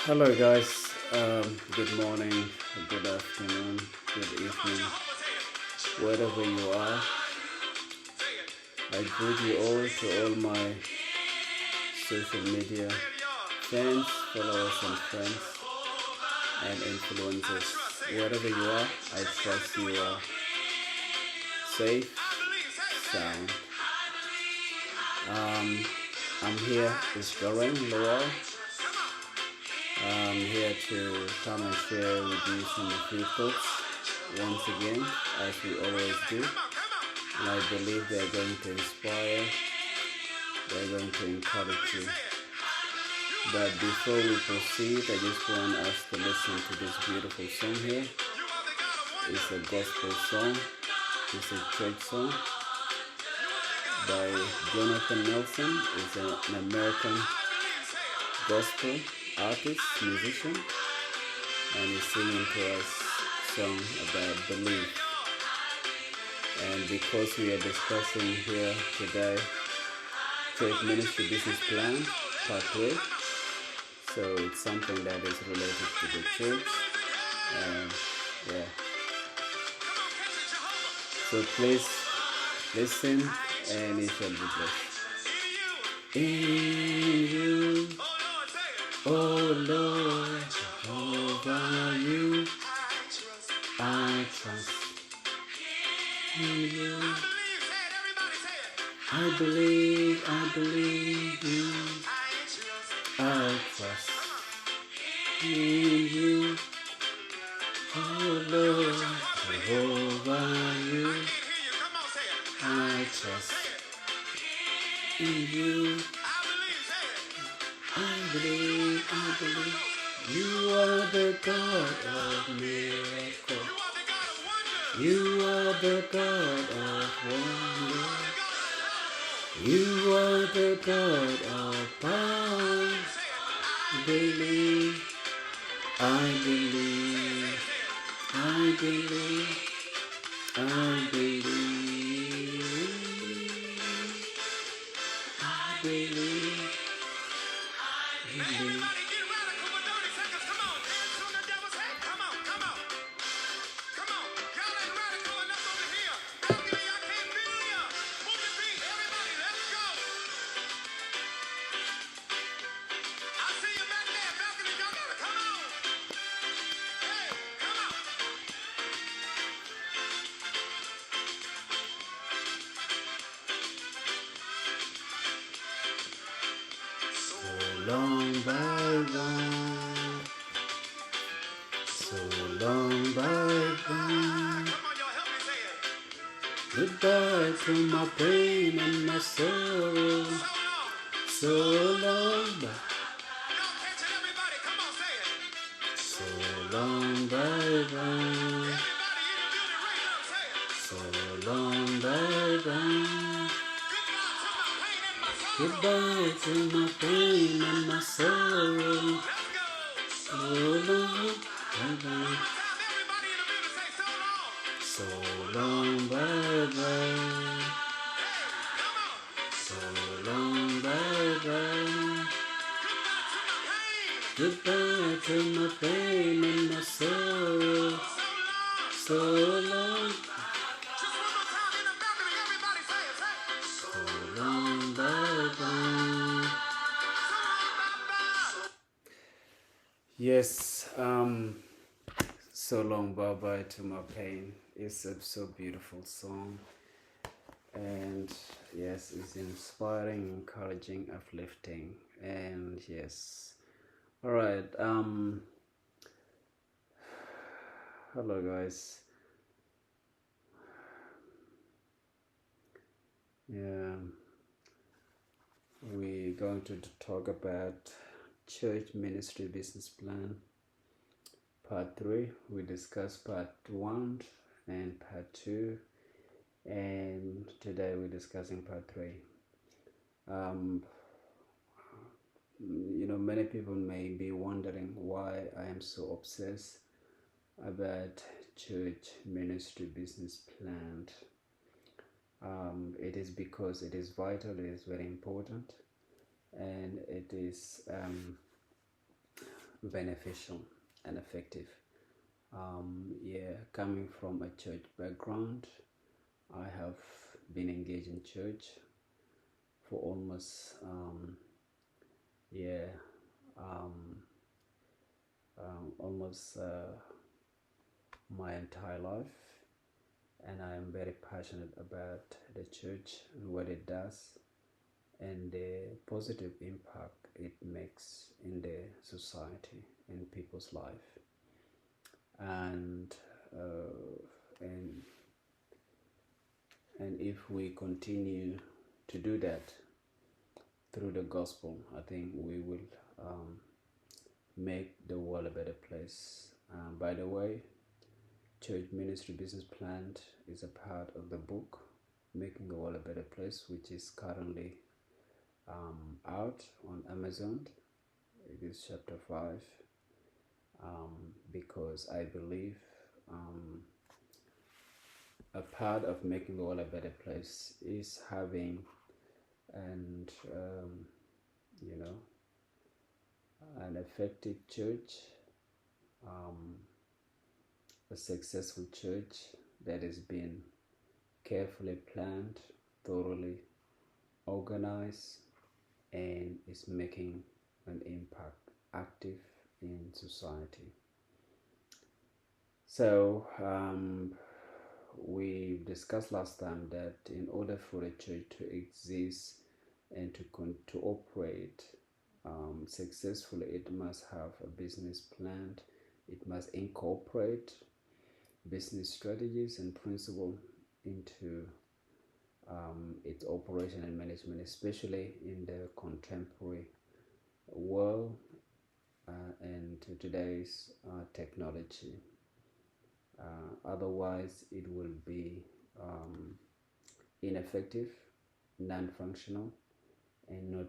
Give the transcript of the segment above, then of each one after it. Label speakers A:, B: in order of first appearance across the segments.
A: Hello, guys. Good morning, good afternoon, good evening, wherever you are. I greet you all to all my social media fans, followers, and friends and influencers. Wherever you are, I trust you are safe, sound. I'm here, it's Doreen Lowell. I'm here to come and share with you some of your thoughts once again, as we always do. And I believe they're going to inspire, they're going to encourage you. But before we proceed, I just want us to listen to this beautiful song here. It's a gospel song, it's a church song by Jonathan Nelson. It's an American gospel artist, musician, and he's singing to us a song about belief. And because we are discussing here today Church Ministry Business Plan Part 3, so it's something that is related to the church. Yeah. So please listen and you shall be blessed. In you, oh Lord, over you, I trust. In you, I believe you, I trust. In you, oh Lord, over you, I trust. In you, I believe you are the God of miracles. You are the God of wonder. You are the God of power. Believe, I believe, I believe, I believe, I believe, believe. Everybody get radical for 30 seconds. Come on, dance on the devil's head. Come on, come on. Come on. Y'all ain't radical enough over here. Balcony, I can't feel ya. Move your feet. Everybody, let's go. I see you back there. Balcony, y'all gotta come on. Hey, come on. So long, bye-bye. So long, bye-bye. Come on, y'all, help me say it. Goodbye to my pain and my sorrow. So long, bye. Y'all catch it, everybody. Come on, say it. So long, bye-bye. Everybody in the building, raise up, say it. So long, bye-bye. Goodbye to my pain and my sorrow. So long, bye-bye. So long, bye-bye. So long, bye-bye. Goodbye to my pain and my sorrow. So long. So long, bye-bye. Yes, so long, bye-bye to my pain. It's a so beautiful song. And yes, it's inspiring, encouraging, uplifting. And yes. Alright, hello guys. Yeah, we're going to talk about Church Ministry Business Plan Part 3. We discussed Part 1 and Part 2, and today we're discussing Part 3. Many people may be wondering why I am so obsessed about Church Ministry Business Plan. It is because it is vital, it is very important, and it is beneficial and effective. Yeah, coming from a church background, I have been engaged in church for almost yeah um, almost my entire life, and I am very passionate about the church and what it does and the positive impact it makes in the society and people's life. And uh, and and if we continue to do that through the gospel, I think we will make the world a better place. By the way, Church Ministry Business Plan is a part of the book Making the World a Better Place, which is currently out on Amazon. It is chapter 5, because I believe a part of making the world a better place is having and an effective church, a successful church that has been carefully planned, thoroughly organized, and is making an impact, active in society. So we discussed last time that in order for a church to exist and to operate successfully, it must have a business plan. It must incorporate business strategies and principles into its operation and management, especially in the contemporary world and today's technology. Otherwise, it will be ineffective, non-functional, and not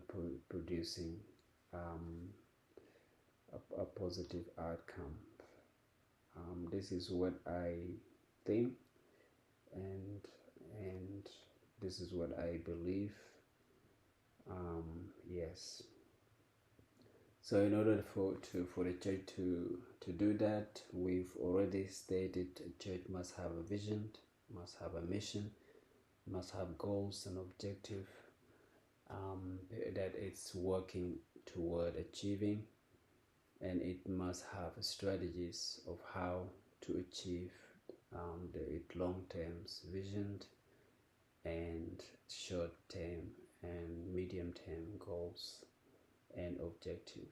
A: producing a positive outcome. This is what I think, and this is what I believe. Yes. So in order for the church to do that, we've already stated a church must have a vision, must have a mission, must have goals and objectives that it's working toward achieving, and it must have strategies of how to achieve its long-term vision and short-term and medium-term goals and objective.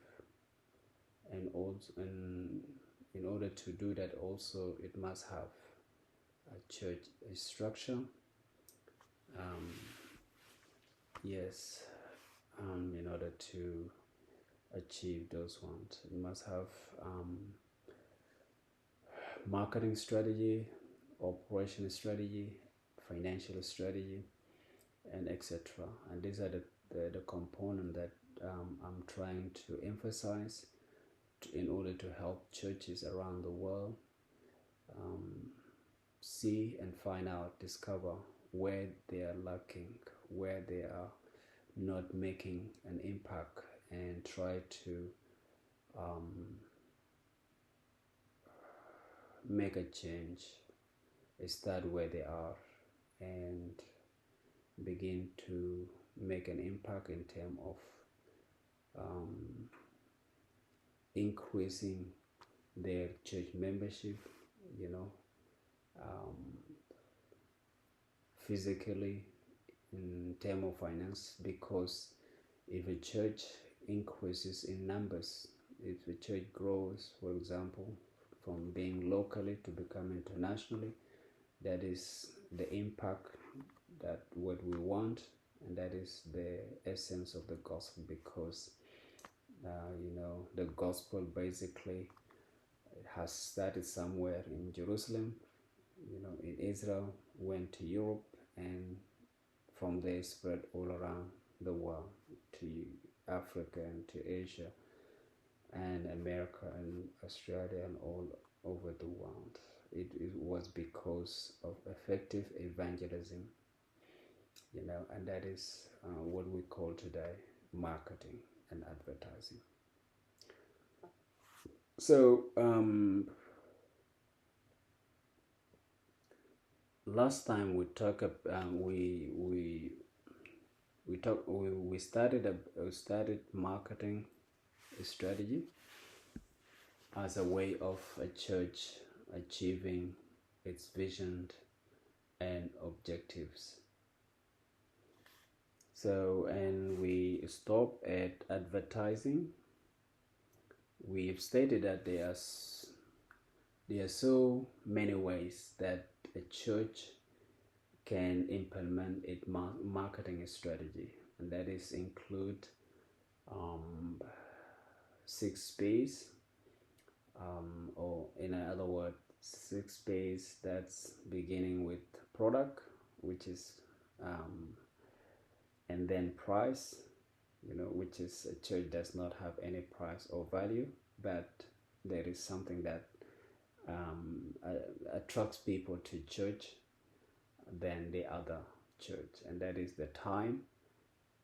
A: And also, in order to do that, also it must have a church structure. Yes, in order to achieve those ones, it must have marketing strategy, operation strategy, financial strategy, and etc. And these are the components that I'm trying to emphasize in order to help churches around the world see and find out, discover where they are lacking, where they are not making an impact, and try to make a change, start where they are, and begin to make an impact in terms of increasing their church membership, physically, in terms of finance, because if a church increases in numbers, if the church grows, for example, from being locally to become internationally, that is the impact that what we want, and that is the essence of the gospel, because the gospel basically has started somewhere in Jerusalem, in Israel, went to Europe, and from there spread all around the world to Africa and to Asia and America and Australia and all over the world. It was because of effective evangelism, and that is what we call today marketing and advertising. So last time we talked, we started marketing strategy as a way of a church achieving its vision and objectives. So, and we stop at advertising. We've stated that there are so many ways that a church can implement its marketing strategy, and that is include um, 6 P's, or in other words, 6 P's that's beginning with product, which is and then price, which is a church does not have any price or value, but there is something that attracts people to church than the other church, and that is the time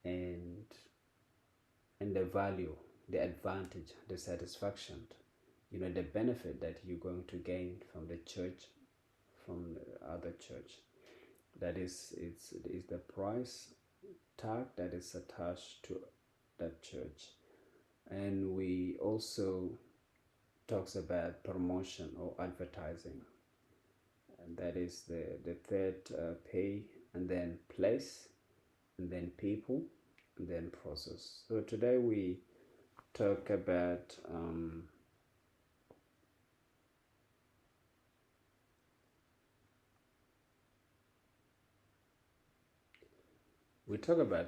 A: and the value, the advantage, the satisfaction, the benefit that you're going to gain from the church, from the other church. That is the price tag that is attached to that church. And we also talks about promotion or advertising, and that is the third pay, and then place, and then people, and then process. So today we talk about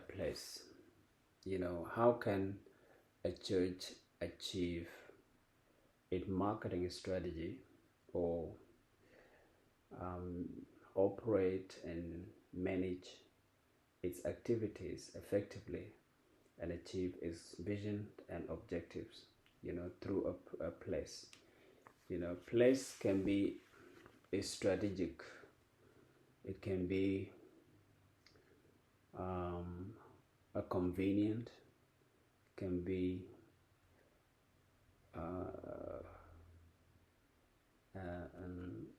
A: place. How can a church achieve its marketing strategy, or operate and manage its activities effectively and achieve its vision and objectives, through a place. Place can be a strategic, it can be a convenient, can be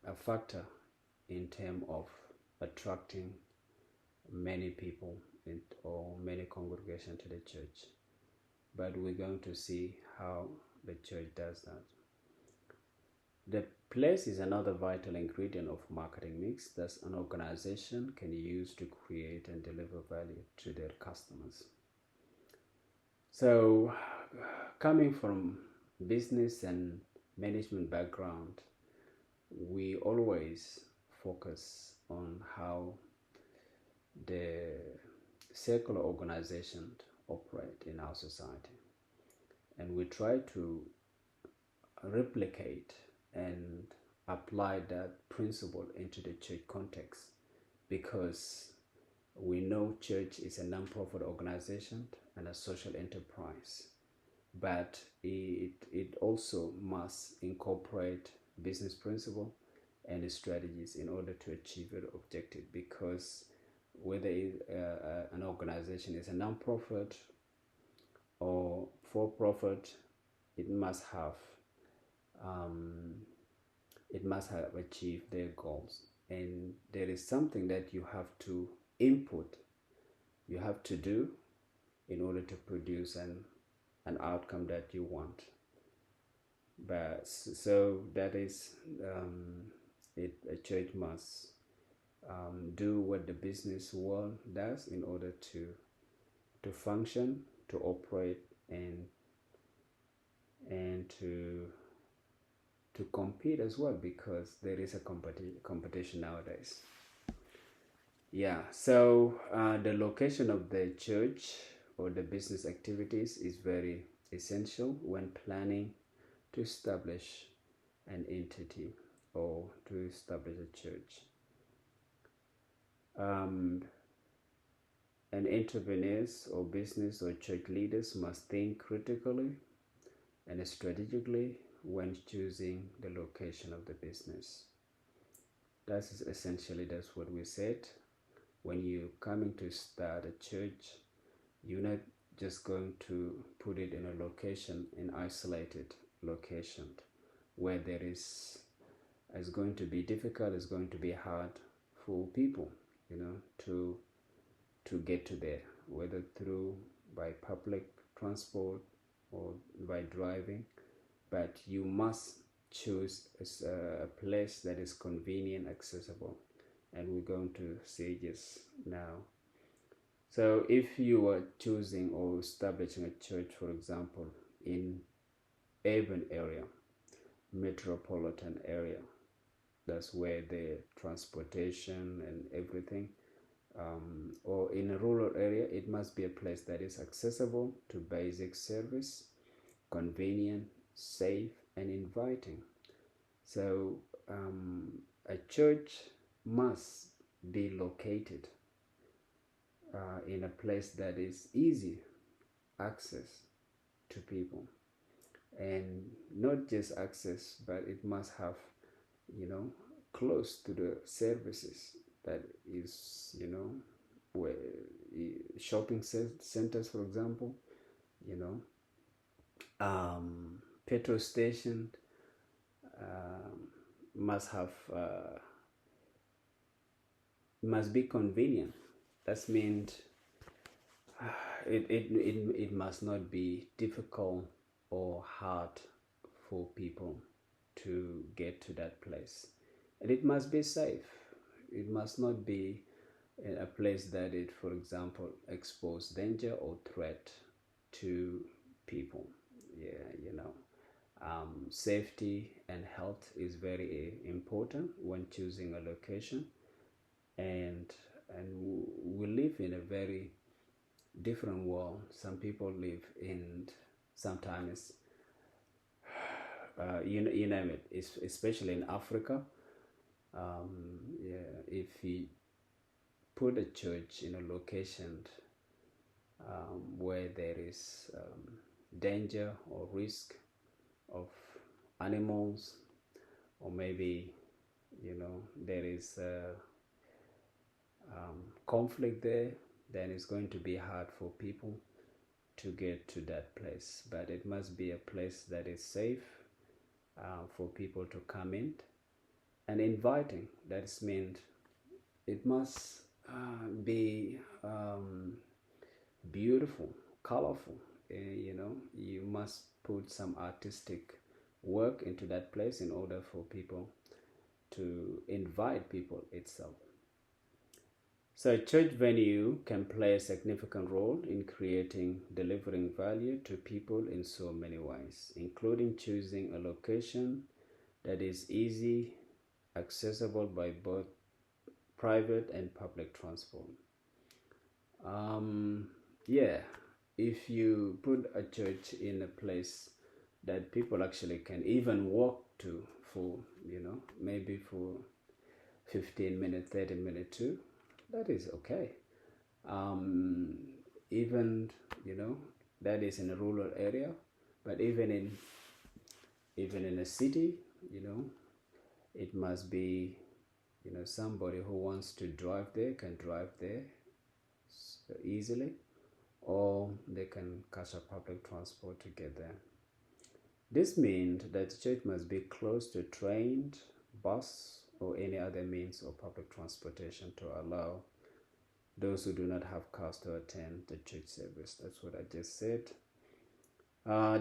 A: a factor in terms of attracting many people or many congregations to the church. But we're going to see how the church does that. The place is another vital ingredient of marketing mix that an organization can use to create and deliver value to their customers. So, coming from business and management background, we always focus on how the secular organizations operate in our society, and we try to replicate and apply that principle into the church context, because we know church is a non-profit organization and a social enterprise, but it also must incorporate business principle and strategies in order to achieve its objective, because whether an organization is a non-profit or for-profit, it must have achieved their goals, and there is something that you have to input, you have to do in order to produce an outcome that you want. But so that is a church must do what the business world does in order to function, to operate, and to compete as well, because there is a competition nowadays. Yeah, so the location of the church or the business activities is very essential when planning to establish an entity or to establish a church. And entrepreneurs or business or church leaders must think critically and strategically when choosing the location of the business. That's what we said. When you're coming to start a church, you're not just going to put it in a location, in isolated location where there is it's going to be difficult, it's going to be hard for people, to get to there, whether through by public transport or by driving. But you must choose a place that is convenient, accessible, and we're going to see this now. So if you are choosing or establishing a church, for example, in urban area, metropolitan area, that's where the transportation and everything, or in a rural area, it must be a place that is accessible to basic service, convenient, safe, and inviting. So a church must be located in a place that is easy access to people, and not just access, but it must have, close to the services, that is, where shopping centers, for example, you know petrol station, must have must be convenient. That means it must not be difficult or hard for people to get to that place, and it must be safe. It must not be a place that it, for example, expose danger or threat to people. Yeah, safety and health is very important when choosing a location, and we live in a very different world. Some people live in, sometimes, you name it, especially in Africa. Yeah, if you put a church in a location where there is danger or risk of animals, or maybe there is conflict there, then it's going to be hard for people to get to that place. But it must be a place that is safe for people to come in, and inviting. That means it must be beautiful, colorful. You must put some artistic work into that place in order for people to invite people itself. So a church venue can play a significant role in delivering value to people in so many ways, including choosing a location that is easy, accessible by both private and public transport. Yeah, if you put a church in a place that people actually can even walk to for, maybe for 15 minutes, 30 minutes too, that is okay. Even, that is in a rural area, but even in a city, it must be, somebody who wants to drive there can drive there easily, or they can catch a public transport to get there. This means that the church must be close to train, bus, or any other means of public transportation to allow those who do not have cars to attend the church service. That's what I just said.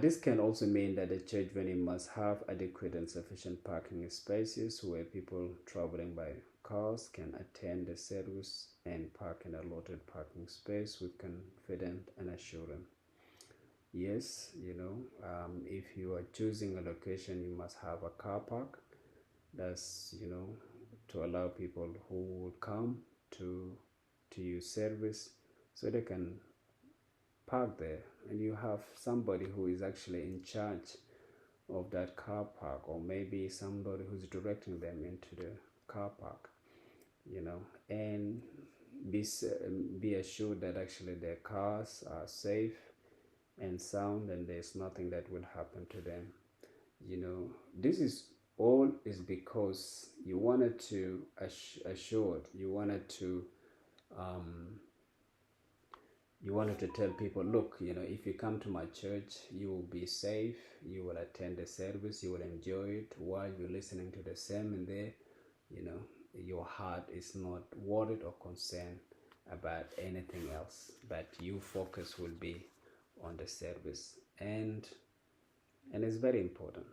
A: This can also mean that the church venue must have adequate and sufficient parking spaces where people traveling by cars can attend the service and park in a allotted parking space with confidence and assurance. Yes, if you are choosing a location, you must have a car park. That's, to allow people who would come to use service, so they can park there, and you have somebody who is actually in charge of that car park, or maybe somebody who's directing them into the car park, and be assured that actually their cars are safe and sound, and there's nothing that will happen to them. This is all is because you wanted to You wanted to tell people, look, if you come to my church, you will be safe, you will attend the service, you will enjoy it while you're listening to the sermon there. Your heart is not worried or concerned about anything else, but your focus will be on the service. And it's very important.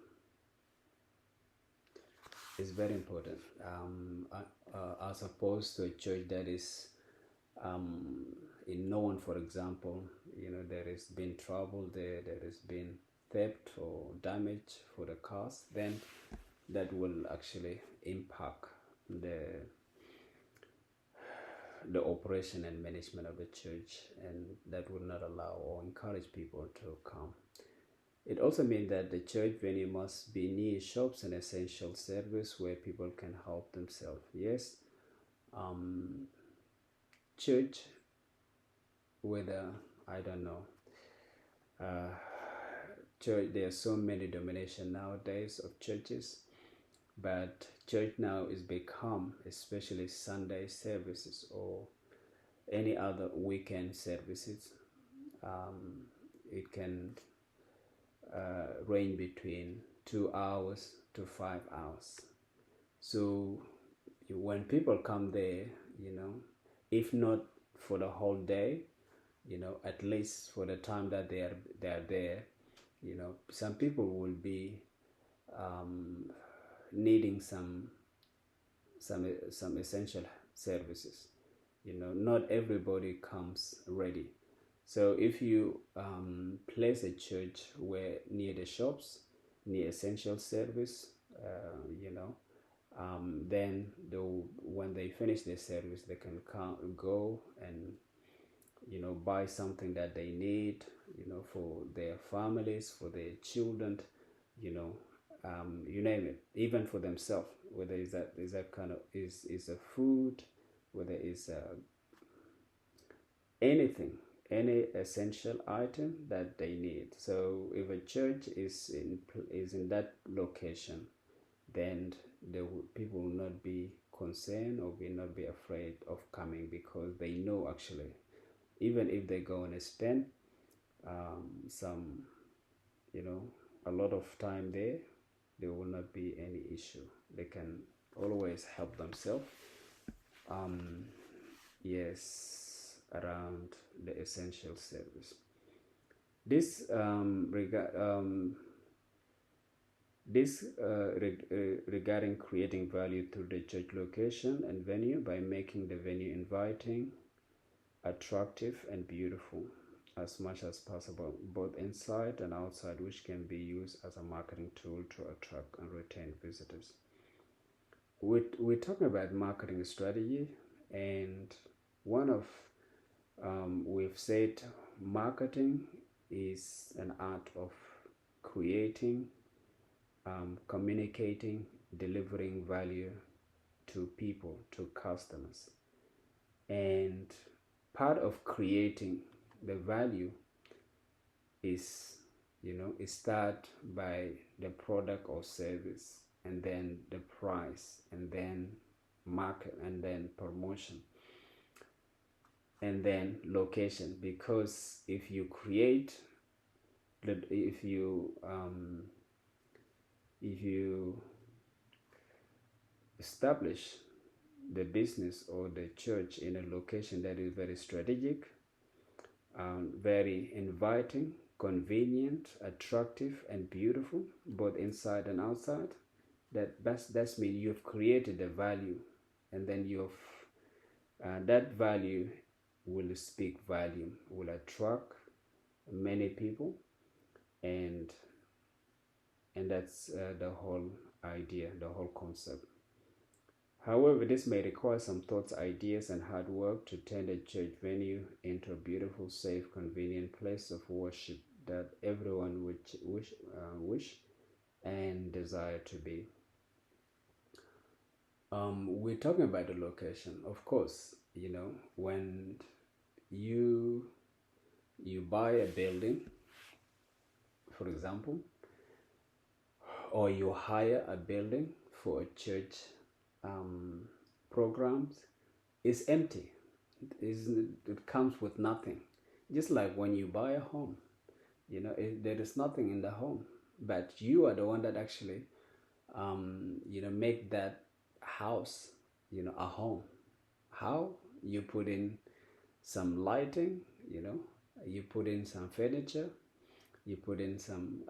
A: It's very important, as opposed to a church that is known, for example, there has been trouble there has been theft or damage for the cars, then that will actually impact the operation and management of the church, and that will not allow or encourage people to come. It also means that the church venue must be near shops and essential service where people can help themselves. Yes, church, whether, I don't know, church, there are so many denominations nowadays of churches, but church now is become, especially Sunday services or any other weekend services, it can range between 2 hours to 5 hours. So when people come there, if not for the whole day, at least for the time that they are there, some people will be needing some essential services. Not everybody comes ready. So if you place a church where near the shops, near essential service, then when they finish their service, they can go and buy something that they need, for their families, for their children, you name it, even for themselves, whether is that kind of is a food, whether it's anything, any essential item that they need. So if a church is in that location, then people will not be concerned or will not be afraid of coming, because they know actually, even if they go and spend some, a lot of time there will not be any issue. They can always help themselves. Yes, around the essential service. This regarding creating value through the church location and venue by making the venue inviting, attractive, and beautiful as much as possible, both inside and outside, which can be used as a marketing tool to attract and retain visitors. We're talking about marketing strategy, and one of we've said marketing is an art of creating, communicating, delivering value to people, to customers. And part of creating the value is, start by the product or service, and then the price, and then market, and then promotion, and then location. Because if you create, if you establish the business or the church in a location that is very strategic, very inviting, convenient, attractive, and beautiful, both inside and outside, that's mean you've created a value, and then that value will speak volume, will attract many people, and that's the whole idea, the whole concept. However, this may require some thoughts, ideas, and hard work to turn a church venue into a beautiful, safe, convenient place of worship that everyone would wish and desire to be. We're talking about the location. Of course, when you buy a building, for example, or you hire a building for a church programs, is empty. It comes with nothing. Just like when you buy a home, there is nothing in the home, but you are the one that actually, make that house, a home. How? You put in some lighting, you put in some furniture, you put in some,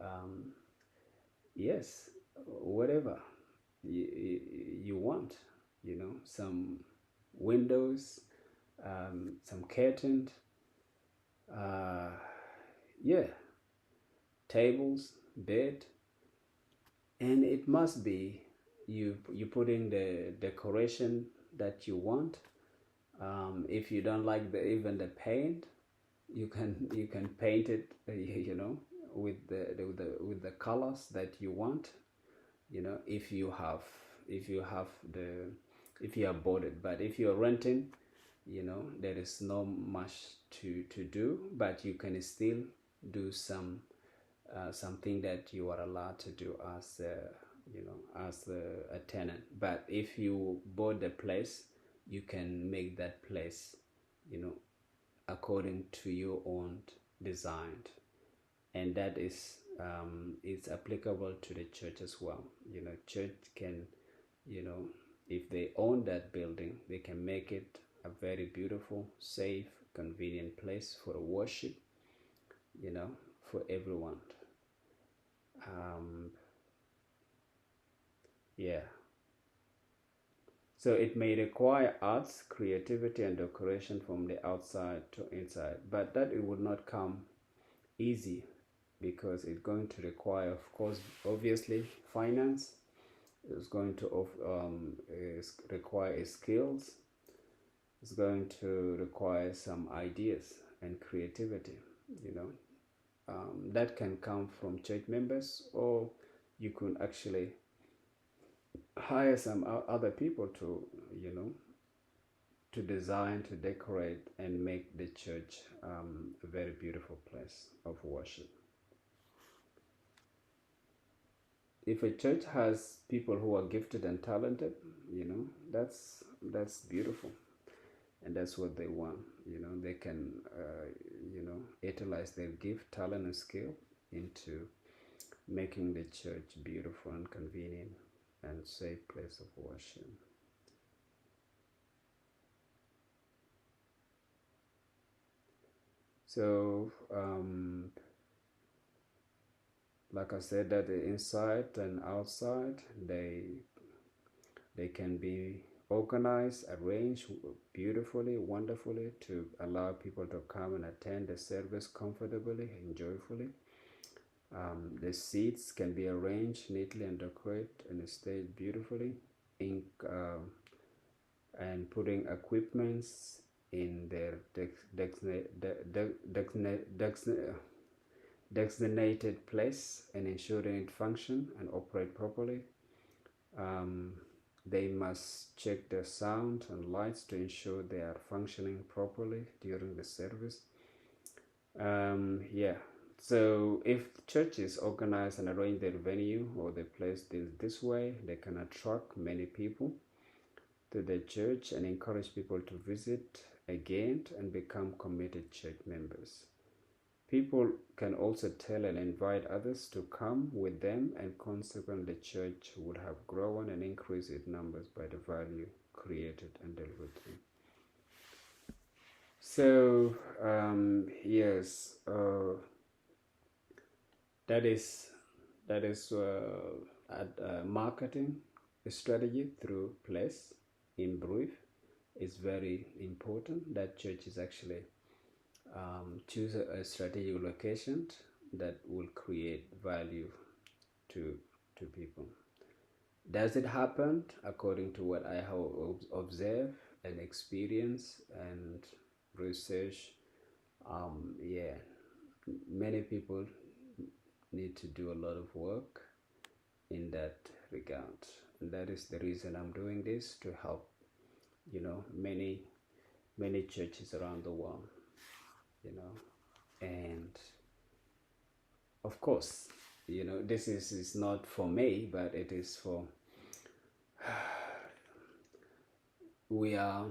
A: yes, whatever you want, some windows, some curtains, uh, yeah, tables, bed, and it must be you put in the decoration that you want. If you don't like even the paint, you can paint it, with the colors that you want. If you have bought it, but if you're renting, there is no much to do, but you can still do something that you are allowed to do as a tenant. But if you bought the place, you can make that place, according to your own design, and that is it's applicable to the church as well. Church can, if they own that building, they can make it a very beautiful, safe, convenient place for worship, for everyone. Yeah. So it may require arts, creativity, and decoration from the outside to inside, but that it would not come easy, because it's going to require, of course, obviously, finance. It's going to require skills. It's going to require some ideas and creativity. That can come from church members, or you could actually hire some other people to design, to decorate, and make the church a very beautiful place of worship. If a church has people who are gifted and talented, that's beautiful, and that's what they want. They can utilize their gift, talent, and skill into making the church beautiful and convenient and safe place of worship. So, like I said, that the inside and outside, they can be organized, arranged beautifully, wonderfully, to allow people to come and attend the service comfortably and joyfully. The seats can be arranged neatly and decorated and staged beautifully, and putting equipments in their designated place and ensuring it function and operate properly. They must check the sound and lights to ensure they are functioning properly during the service. Yeah. So if churches organize and arrange their venue or the place this way, they can attract many people to the church and encourage people to visit again and become committed church members. People can also tell and invite others to come with them, and consequently the church would have grown and increased its numbers by the value created and delivered. So yes, that is marketing strategy through place. In brief, is very important that churches actually choose a strategic location that will create value to people. Does it happen? According to what I have observed and experienced and research, yeah, many people need to do a lot of work in that regard, and that is the reason I'm doing this, to help many churches around the world, and of course, this is not for me, but it is for we are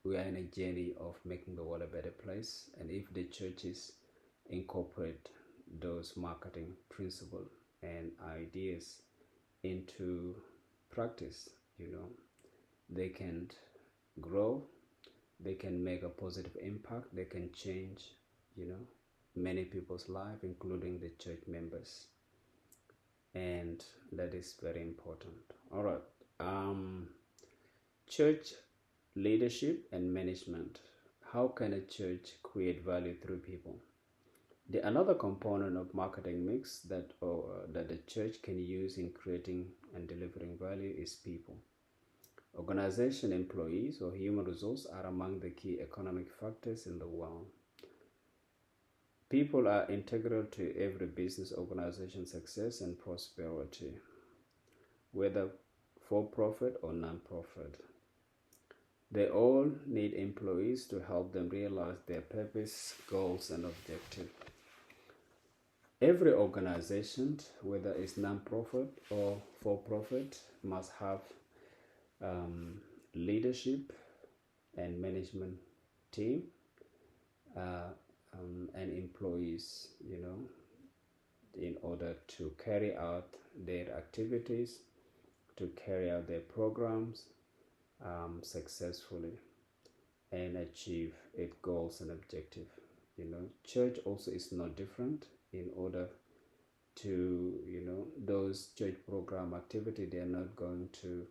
A: we are in a journey of making the world a better place. And if the churches incorporate those marketing principles and ideas into practice, they can grow, they can make a positive impact, they can change, many people's life, including the church members. And that is very important. All right. Church leadership and management. How can a church create value through people? Another component of marketing mix that the church can use in creating and delivering value is people. Organization employees or human resources are among the key economic factors in the world. People are integral to every business organization's success and prosperity, whether for-profit or non-profit. They all need employees to help them realize their purpose, goals, and objectives. Every organization, whether it's non-profit or for-profit, must have leadership and management team and employees, in order to carry out their activities, to carry out their programs successfully and achieve its goals and objectives. Church also is no different. In order to, those church program activity, they are not going to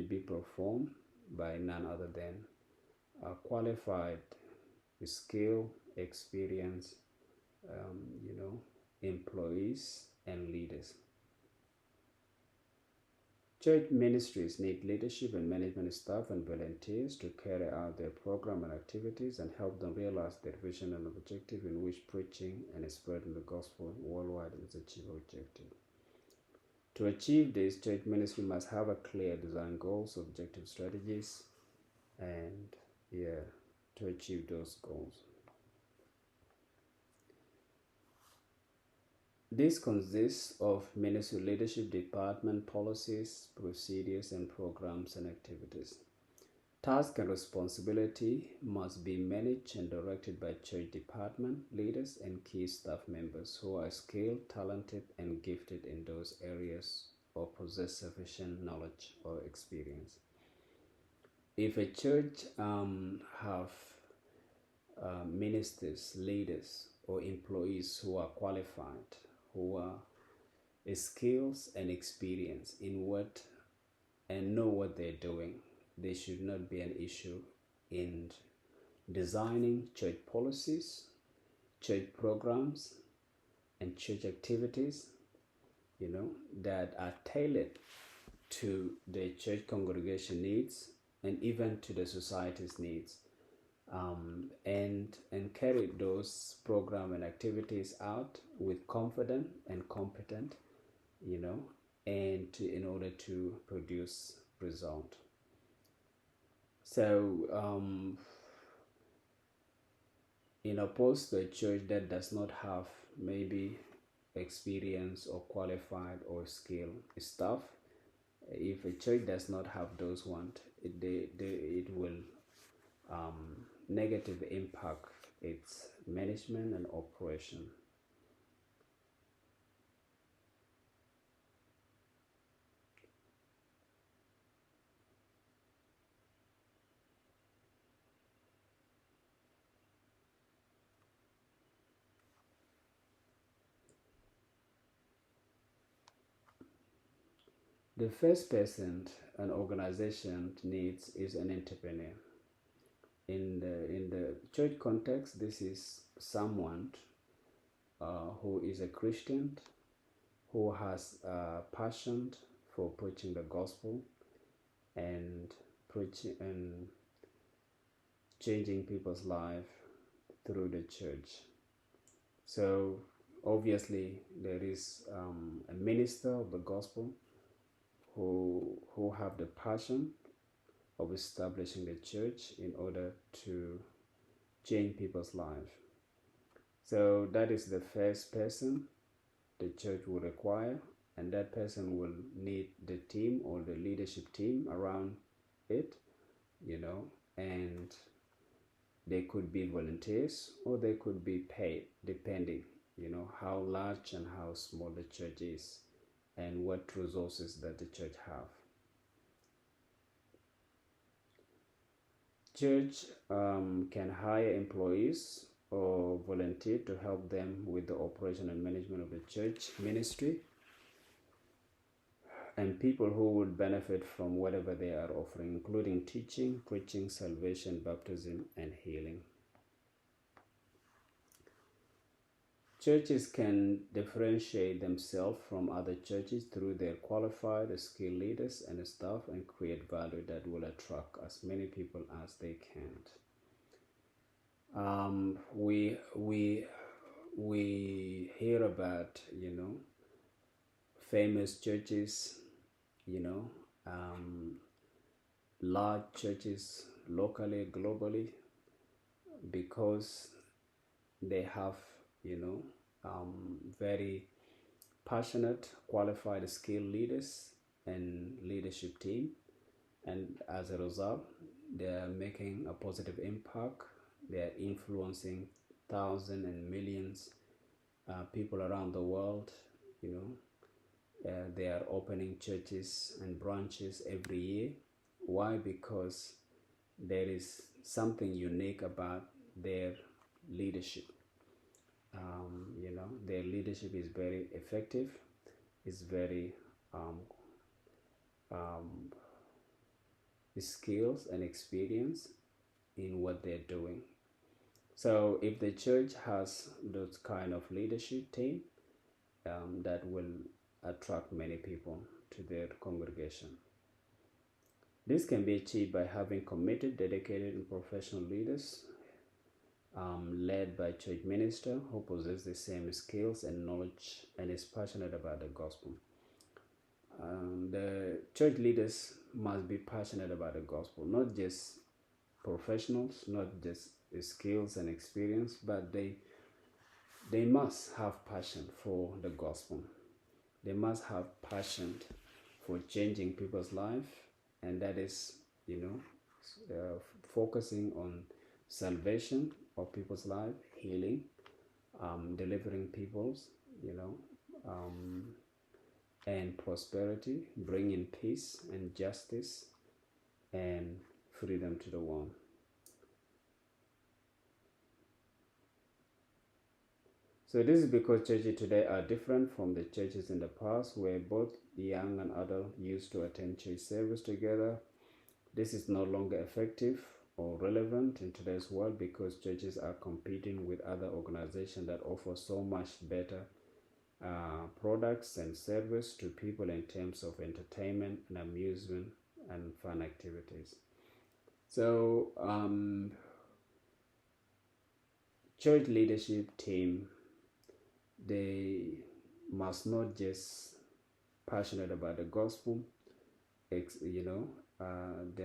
A: be performed by none other than qualified, skilled, experienced, employees and leaders. Church ministries need leadership and management staff and volunteers to carry out their program and activities and help them realize their vision and objective, in which preaching and spreading the gospel worldwide is a chief objective. To achieve this, church ministry must have a clear design goals, objective strategies, and to achieve those goals. This consists of ministry leadership department policies, procedures, and programs and activities. Task and responsibility must be managed and directed by church department leaders and key staff members who are skilled, talented, and gifted in those areas or possess sufficient knowledge or experience. If a church have ministers, leaders, or employees who are qualified, who are skills and experience in what and know what they're doing, there should not be an issue in designing church policies, church programs, and church activities, that are tailored to the church congregation needs and even to the society's needs. And carry those program and activities out with confidence and competent, and in order to produce result. So, in opposed to a church that does not have maybe experience or qualified or skilled staff, if a church does not have those ones, it will negative impact its management and operation. The first person an organization needs is an entrepreneur. In the church context, this is someone who is a Christian, who has a passion for preaching the gospel and preaching and changing people's life through the church. So obviously there is a minister of the gospel who have the passion of establishing the church in order to change people's life. So that is the first person the church will require, and that person will need the team or the leadership team around it and they could be volunteers or they could be paid, depending, how large and how small the church is and what resources that the church have. Church can hire employees or volunteer to help them with the operation and management of the church ministry, and people who would benefit from whatever they are offering, including teaching, preaching, salvation, baptism, and healing. Churches can differentiate themselves from other churches through their qualified, skilled leaders and staff and create value that will attract as many people as they can. We hear about, famous churches, large churches locally, globally, because they have, very passionate, qualified, skilled leaders and leadership team, and as a result, they are making a positive impact. They are influencing thousands and millions people around the world. They are opening churches and branches every year. Why? Because there is something unique about their leadership. Their leadership is very effective, is very skills and experience in what they're doing. So if the church has those kind of leadership team, that will attract many people to their congregation. This can be achieved by having committed, dedicated, and professional leaders led by church minister who possess the same skills and knowledge and is passionate about the gospel. The church leaders must be passionate about the gospel, not just professionals, not just skills and experience, but they must have passion for the gospel. They must have passion for changing people's life, and that is, focusing on salvation of people's life, healing, delivering people's, and prosperity, bringing peace and justice and freedom to the world. So this is because churches today are different from the churches in the past, where both young and adult used to attend church service together. This is no longer effective or relevant in today's world because churches are competing with other organizations that offer so much better products and service to people in terms of entertainment and amusement and fun activities. So church leadership team, they must not just passionate about the gospel, they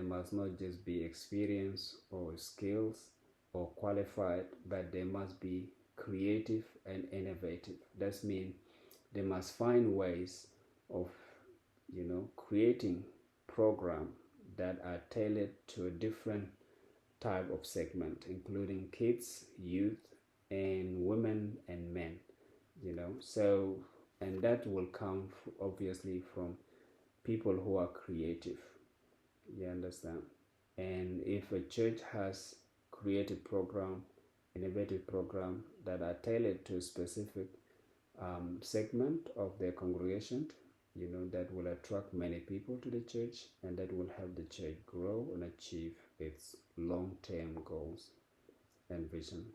A: must not just be experienced or skills or qualified, but they must be creative and innovative. That means they must find ways of, creating programs that are tailored to a different type of segment, including kids, youth, and women and men. So, and that will come obviously from people who are creative. You understand? And if a church has creative program, innovative program that are tailored to a specific segment of their congregation, that will attract many people to the church, and that will help the church grow and achieve its long-term goals and vision.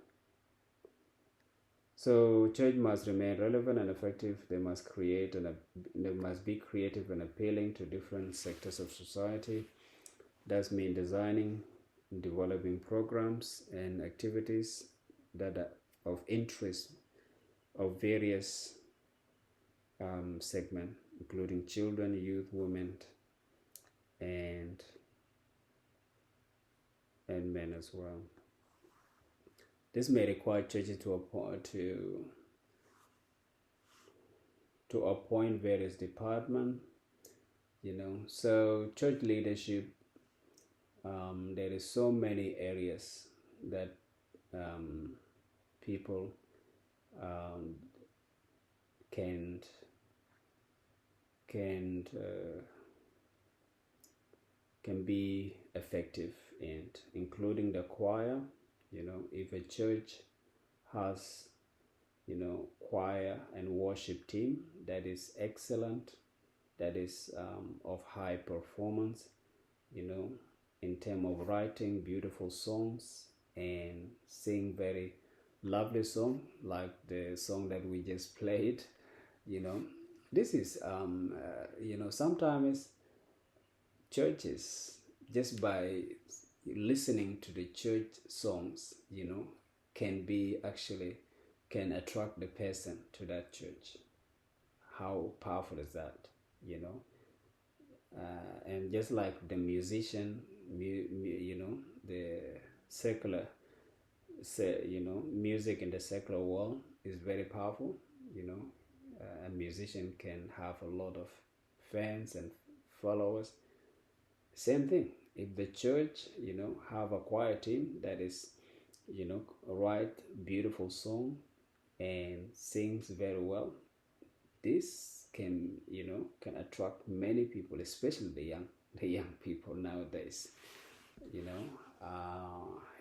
A: So church must remain relevant and effective. They must they must be creative and appealing to different sectors of society. That means designing, developing programs and activities that are of interest of various segments, including children, youth, women, and men as well. This may require churches to appoint various departments, So church leadership there is so many areas that people um, can can uh, can be effective in, including the choir. If a church has choir and worship team that is excellent, that is of high performance, you know in terms of writing beautiful songs and sing very lovely song like the song that we just played. you know this is sometimes churches, just by listening to the church songs, can be actually can attract the person to that church. How powerful is that? you know and just like the musician, the secular, music in the secular world is very powerful. A musician can have a lot of fans and followers. Same thing, if the church have a choir team that is write beautiful song and sings very well, this can attract many people, especially the young people nowadays. you know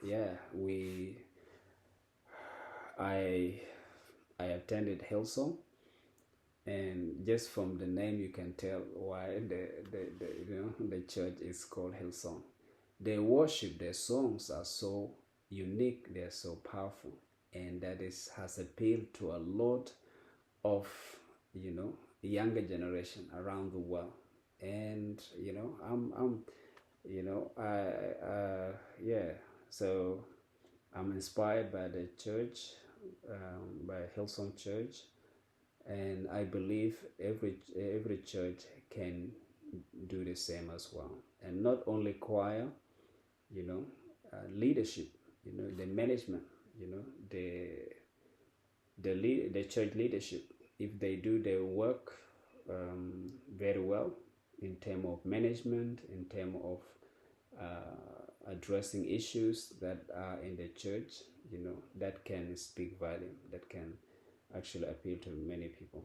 A: yeah, we I I attended Hillsong, and just from the name you can tell why the church is called Hillsong. Their worship, their songs are so unique, they're so powerful, and that is has appealed to a lot of younger generation around the world. And I'm yeah, so I'm inspired by the church, by Hillsong Church, and I believe every church can do the same as well. And not only choir, leadership, the management, the the church leadership, if they do their work very well in terms of management, in terms of addressing issues that are in the church, that can speak volume, that can actually appeal to many people.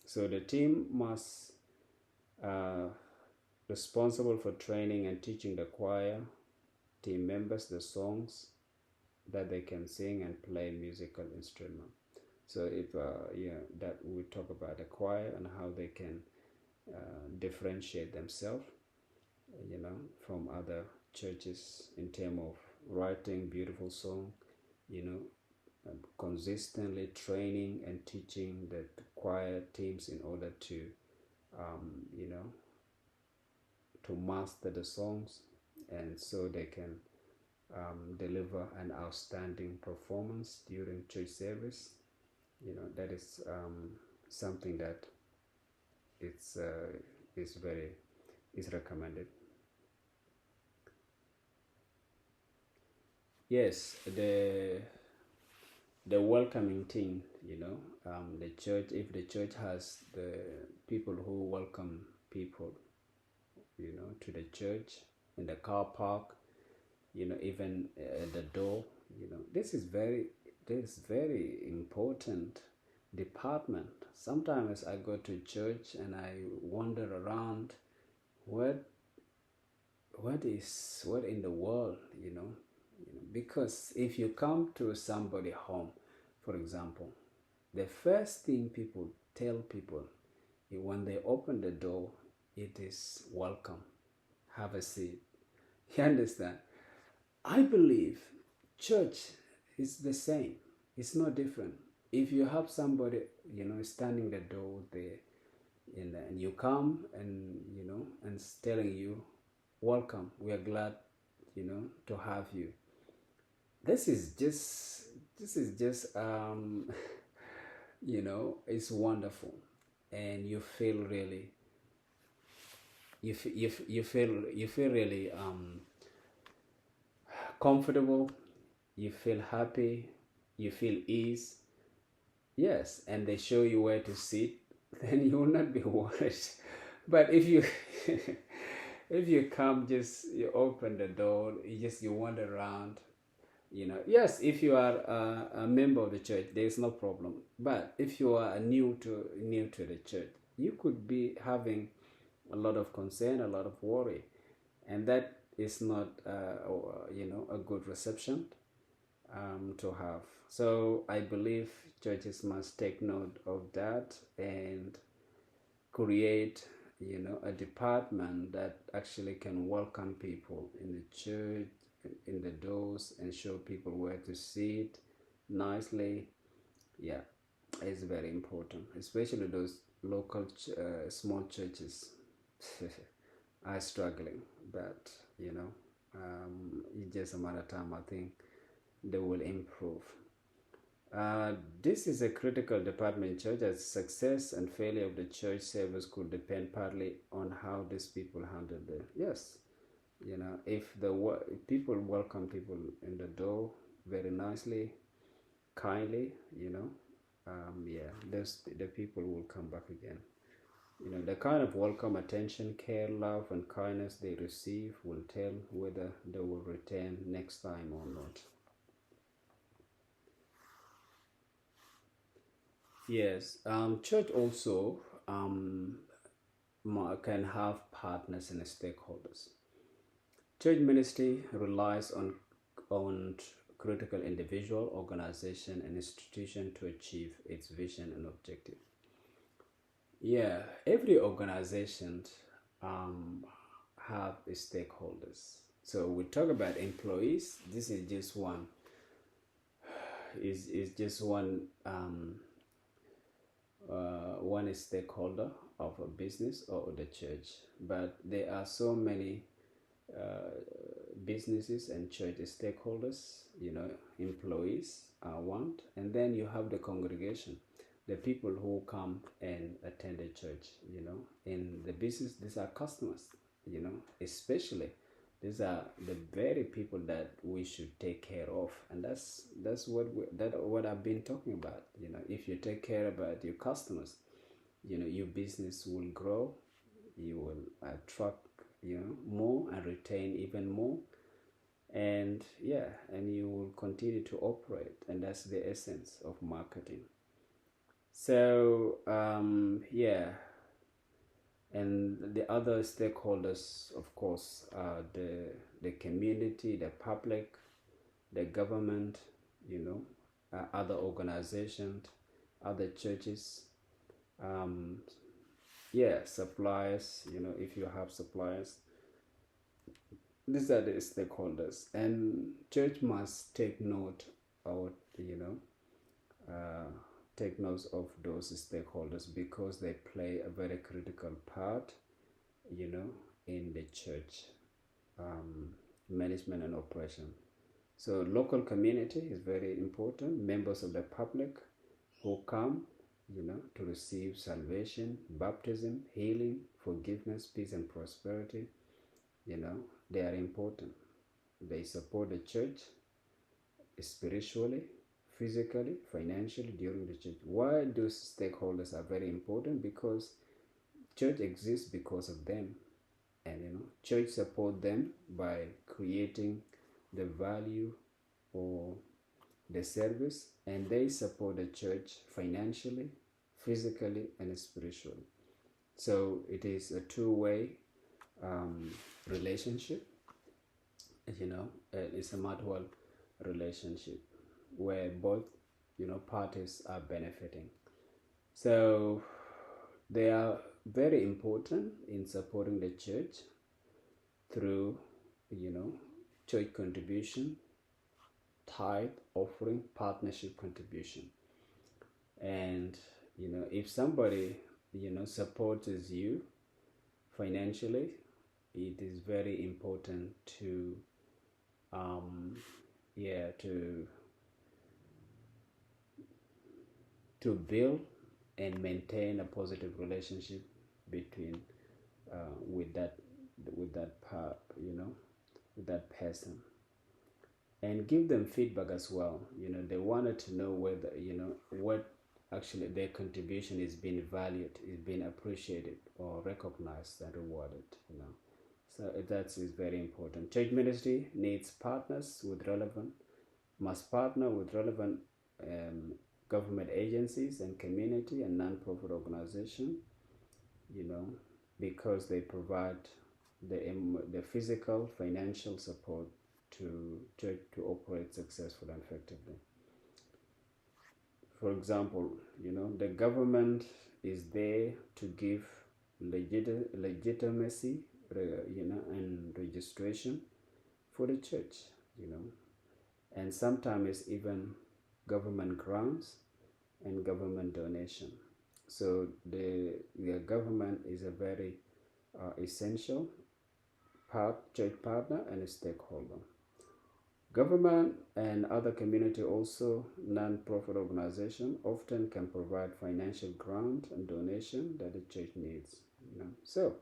A: So the team must responsible for training and teaching the choir team members the songs that they can sing and play musical instrument. So if that we talk about the choir and how they can differentiate themselves, from other churches in terms of writing beautiful song, consistently training and teaching the choir teams in order to, to master the songs, and so they can deliver an outstanding performance during church service. That is something that it's is very is recommended. Yes, the welcoming team. The church, if the church has the people who welcome people, to the church in the car park, even at the door, this is very important department. Sometimes I go to church and I wander around, what in the world, because if you come to somebody home, for example, the first thing people tell people when they open the door, it is welcome, have a seat. You understand? I believe church is the same. It's no different. If you have somebody, standing the door there, and you come and and telling you, welcome, we are glad, to have you. This is just it's wonderful, and you feel really you feel really comfortable, you feel happy, you feel ease. Yes, and they show you where to sit, then you will not be worried. But if you If you come, just you open the door, you wander around. Yes, if you are a member of the church, there is no problem. But if you are new to the church, you could be having a lot of concern, a lot of worry, and that is not a good reception to have. So I believe churches must take note of that and create a department that actually can welcome people in the church, in the doors, and show people where to sit nicely. Yeah, it's very important, especially those local small churches are struggling, but it's just a matter of time. I think they will improve. This is a critical department in church, as success and failure of the church service could depend partly on how these people handle the. Yes, if if people welcome people in the door very nicely, kindly, yeah, the people will come back again. The kind of welcome, attention, care, love, and kindness they receive will tell whether they will return next time or not. Yes, church also can have partners and stakeholders. Church ministry relies on critical individual, organization, and institution to achieve its vision and objective. Yeah, every organization um, have stakeholders. So we talk about employees. This is just one. Is just one stakeholder of a business or the church, but there are so many businesses and church stakeholders. Employees are one, and then you have the congregation, the people who come and attend the church. In the business, these are customers. Especially these are the very people that we should take care of, and that's what I've been talking about. If you take care about your customers, your business will grow, you will attract more and retain even more, and yeah, and you will continue to operate, and that's the essence of marketing. So yeah, and the other stakeholders, of course, are the community, the public, the government, other organizations, other churches, yeah, suppliers. If you have suppliers, these are the stakeholders, and church must take note of uh, take notes of those stakeholders, because they play a very critical part in the church management and operation. So local community is very important, members of the public who come to receive salvation, baptism, healing, forgiveness, peace, and prosperity. They are important. They support the church spiritually, physically, financially during the church. Why those stakeholders are very important? Because church exists because of them, and church support them by creating the value or the service, and they support the church financially, physically, and spiritually. So it is a two-way relationship. It's a mutual relationship where both parties are benefiting. So they are very important in supporting the church through church contribution, tithe, offering, partnership contribution. And if somebody supports you financially, it is very important to to build and maintain a positive relationship between with that part, with that person, and give them feedback as well. They wanted to know whether what actually their contribution is being valued, is being appreciated or recognized and rewarded. So that is very important. Church ministry needs partners with relevant, must partner with relevant um, government agencies and community and non-profit organization, you know, because they provide the physical, financial support to church to operate successfully and effectively. For example, the government is there to give legitimacy, and registration for the church, you know, and sometimes even government grants and government donation. So the government is a very essential church partner and a stakeholder. Government and other community, also non-profit organization, often can provide financial grant and donation that the church needs. So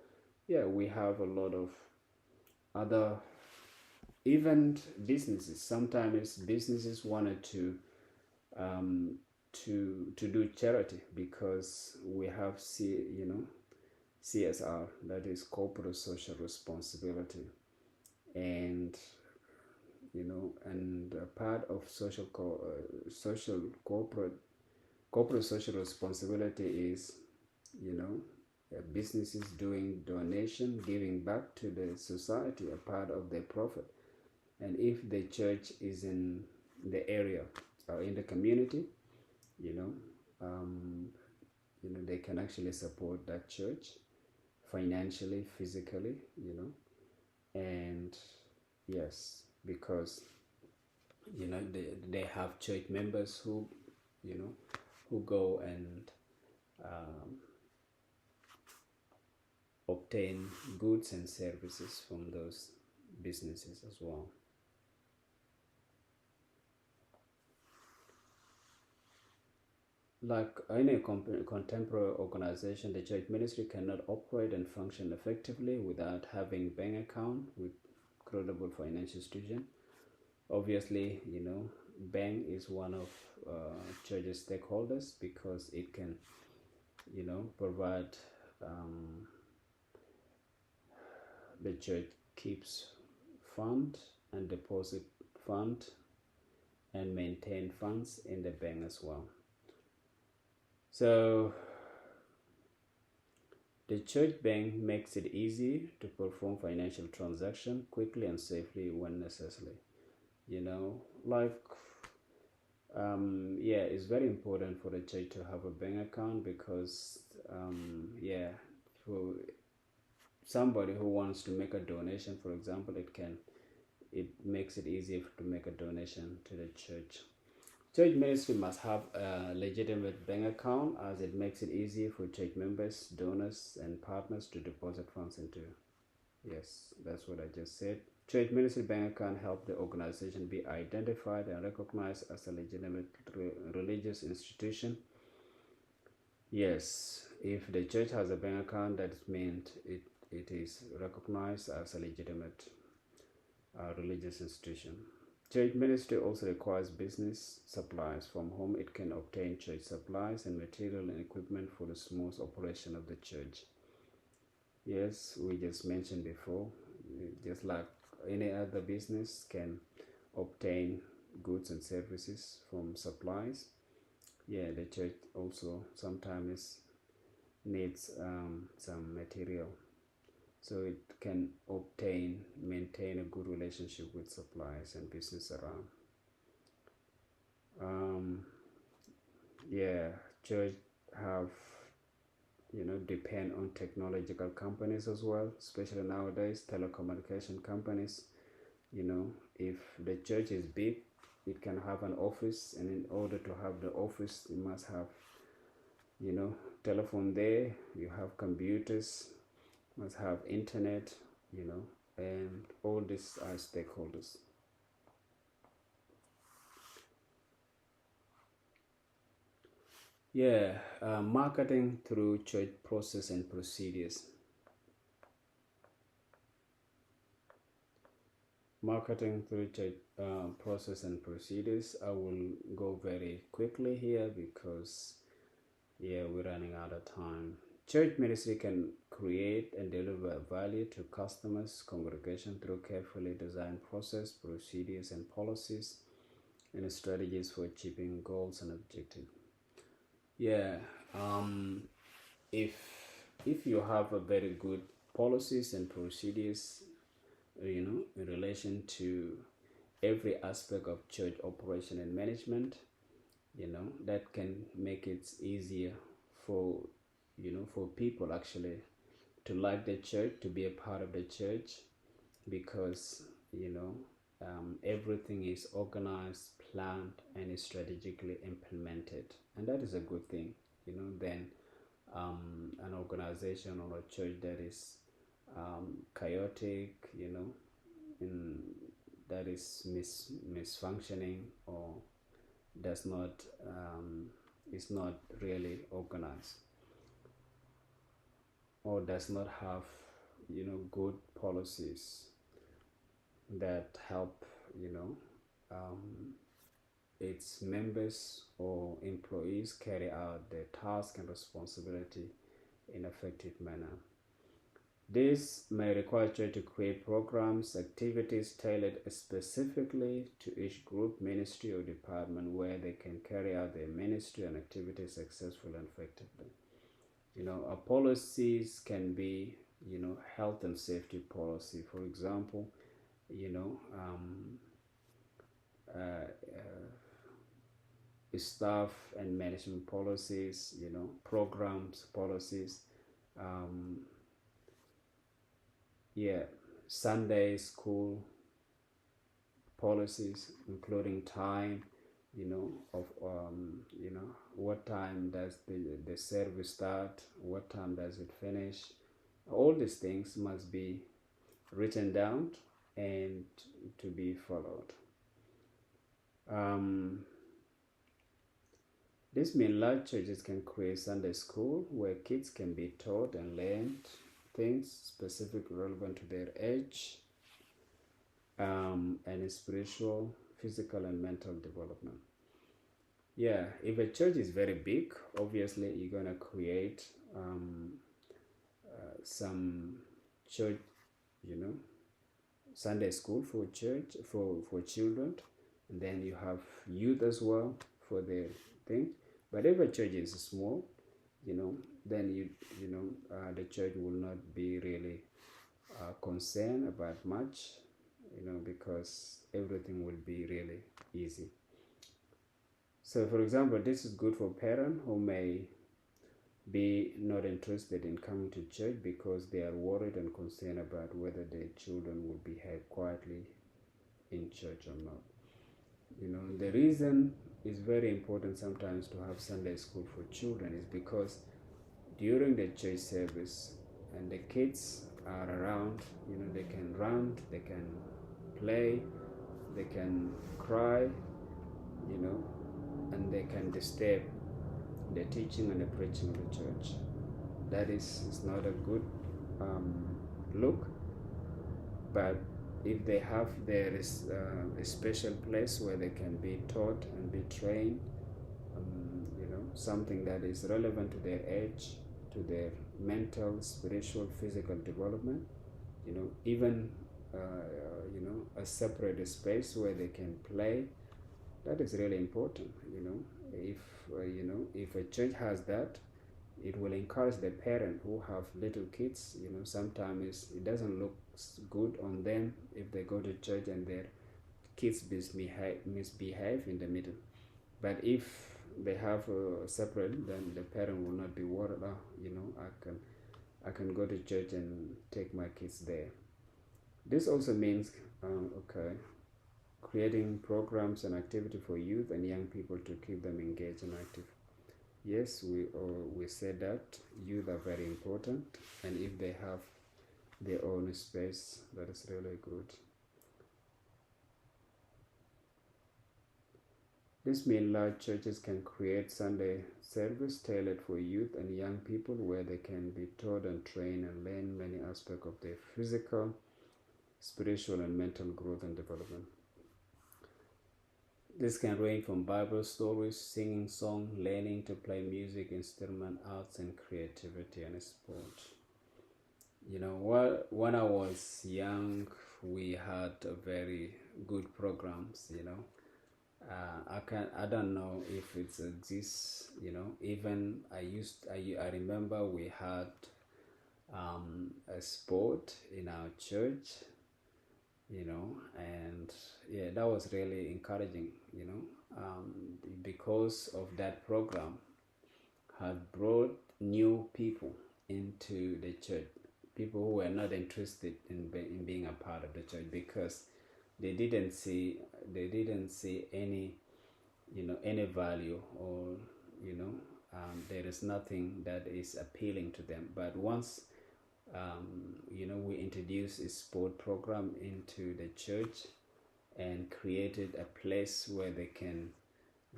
A: yeah, we have a lot of other even businesses. Sometimes businesses wanted to do charity because we have CSR, that is corporate social responsibility, and a part of social corporate social responsibility is businesses doing donation, giving back to the society a part of their profit. And if the church is in the area or in the community, they can actually support that church financially, physically, and yes, because they have church members who go and obtain goods and services from those businesses as well. Like any contemporary organization, the church ministry cannot operate and function effectively without having bank account with credible financial institution. Obviously, bank is one of church's stakeholders because it can, provide the church keeps fund and deposit fund and maintain funds in the bank as well. So the church bank makes it easy to perform financial transaction quickly and safely when necessary. It's very important for the church to have a bank account because for somebody who wants to make a donation, for example, it makes it easier to make a donation to the church. Church ministry must have a legitimate bank account, as it makes it easier for church members, donors, and partners to deposit funds into. Yes, that's what I just said. Church ministry bank account help the organization be identified and recognized as a legitimate religious institution. Yes, if the church has a bank account, that means it is recognized as a legitimate religious institution. Church ministry also requires business supplies from whom it can obtain church supplies and material and equipment for the smooth operation of the church. Yes, we just mentioned before, just like any other business can obtain goods and services from supplies. Yeah, the church also sometimes needs some material, so it can maintain a good relationship with suppliers and business around. Church have depend on technological companies as well, especially nowadays, telecommunication companies. If the church is big, it can have an office, and in order to have the office, you must have telephone there, you have computers, must have internet, and all these are stakeholders. Marketing through church process and procedures. Marketing through church process and procedures. I will go very quickly here because we're running out of time. Church ministry can create and deliver value to customers, congregation through carefully designed process, procedures, and policies, and strategies for achieving goals and objectives. Yeah, if you have a very good policies and procedures, in relation to every aspect of church operation and management, that can make it easier for for people actually to like the church, to be a part of the church, because everything is organized, planned, and is strategically implemented, and that is a good thing. Then an organization or a church that is chaotic, in, that is misfunctioning, or does not is not really organized, or does not have good policies that help its members or employees carry out their task and responsibility in effective manner. This may require church to create programs, activities tailored specifically to each group, ministry, or department where they can carry out their ministry and activities successfully and effectively. Our policies can be, health and safety policy, for example, staff and management policies, programs, policies, Sunday school policies, including time, of what time does the service start, what time does it finish. All these things must be written down and to be followed. This means large churches can create Sunday school where kids can be taught and learn things specifically relevant to their age, and spiritual, physical, and mental development. If a church is very big, obviously you're going to create some church, Sunday school for church, for children, and then you have youth as well for their thing. But if a church is small, then the church will not be really concerned about much, because everything will be really easy. So, for example, this is good for parents who may be not interested in coming to church because they are worried and concerned about whether their children will behave quietly in church or not. The reason it's very important sometimes to have Sunday school for children is because during the church service and the kids are around, they can run, they can play, they can cry, and they can disturb the teaching and the preaching of the church. That is not a good look. But if they have, there is a special place where they can be taught and be trained, something that is relevant to their age, to their mental, spiritual, physical development, even a separate space where they can play. That is really important. If a church has that, it will encourage the parent who have little kids. Sometimes it doesn't look good on them if they go to church and their kids misbehave in the middle. But if they have a separate, then the parent will not be worried. I can go to church and take my kids there. This also means creating programs and activity for youth and young people to keep them engaged and active. Yes, we said that youth are very important, and if they have their own space, that is really good. This means large churches can create Sunday service tailored for youth and young people where they can be taught and trained and learn many aspects of their physical, spiritual, and mental growth and development. This can range from Bible stories, singing songs, learning to play music, instrument, arts, and creativity and sport. You know, when I was young, we had a very good programs. You know, I don't know if it exists. You know, even I remember we had a sport in our church. You know, and yeah, that was really encouraging. You know, because of that program, had brought new people into the church, people who were not interested in being a part of the church because they didn't see any, you know, any value, or you know, there is nothing that is appealing to them. But once you know, we introduced a sport program into the church and created a place where they can,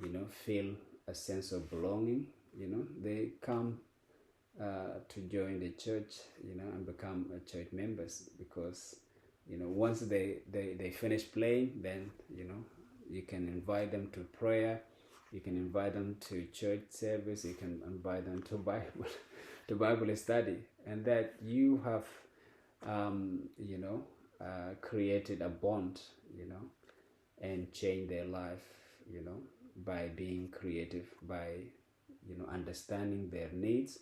A: you know, feel a sense of belonging. You know, they come to join the church, you know, and become church members, because you know, once they finish playing, then you know, you can invite them to prayer, you can invite them to church service, you can invite them to Bible to Bible study, and that you have you know, created a bond, you know, and change their life, you know, by being creative, by, you know, understanding their needs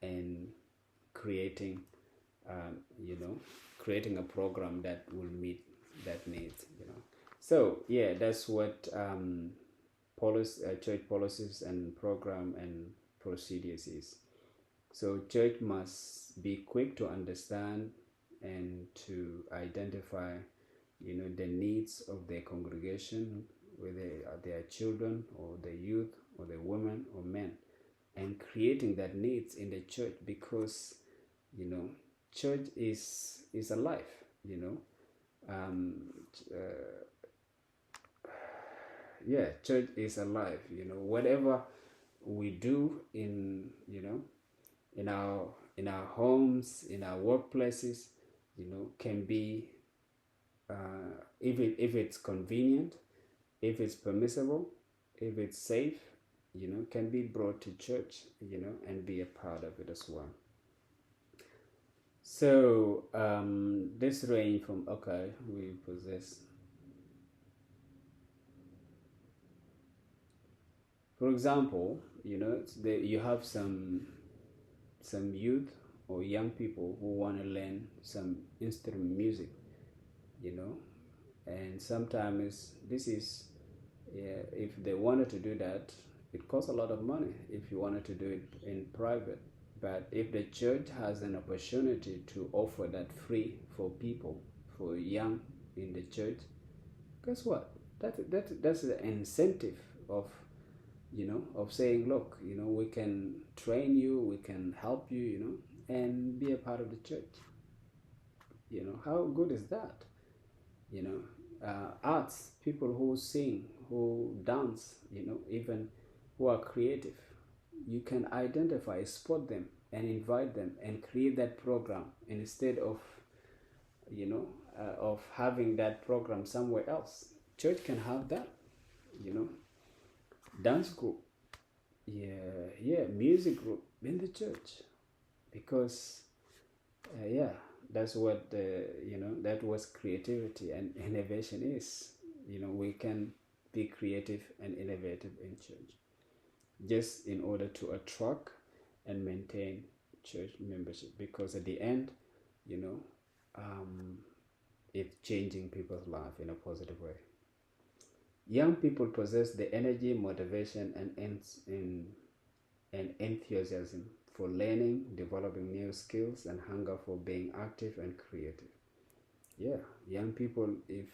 A: and creating, you know, creating a program that will meet that needs, you know. So yeah, that's what church policies and program and procedures is. So church must be quick to understand and to identify, you know, the needs of their congregation, whether they are children or the youth or the women or men, and creating that needs in the church, because you know, church is alive. You know, um, uh, yeah, church is alive. You know, whatever we do in, you know, in our homes, in our workplaces, you know, can be, if it's convenient, if it's permissible, if it's safe, you know, can be brought to church, you know, and be a part of it as well. So this range from, okay, we possess, for example, you know, you have some youth or young people who want to learn some instrument music, you know, and sometimes this is, yeah, if they wanted to do that, it costs a lot of money if you wanted to do it in private. But if the church has an opportunity to offer that free for people, for young in the church, guess what? That's the incentive of, you know, of saying, look, you know, we can train you, we can help you, you know, and be a part of the church. You know, how good is that? You know, arts, people who sing, who dance, you know, even who are creative, you can identify, spot them, and invite them and create that program instead of, you know, of having that program somewhere else. Church can have that, you know, dance group, yeah, music group in the church, because yeah, that's what the, you know, that was creativity and innovation is. You know, we can be creative and innovative in church, just in order to attract and maintain church membership, because at the end, you know, um, it's changing people's life in a positive way. Young people possess the energy, motivation, and enthusiasm for learning, developing new skills, and hunger for being active and creative. Yeah, young people, if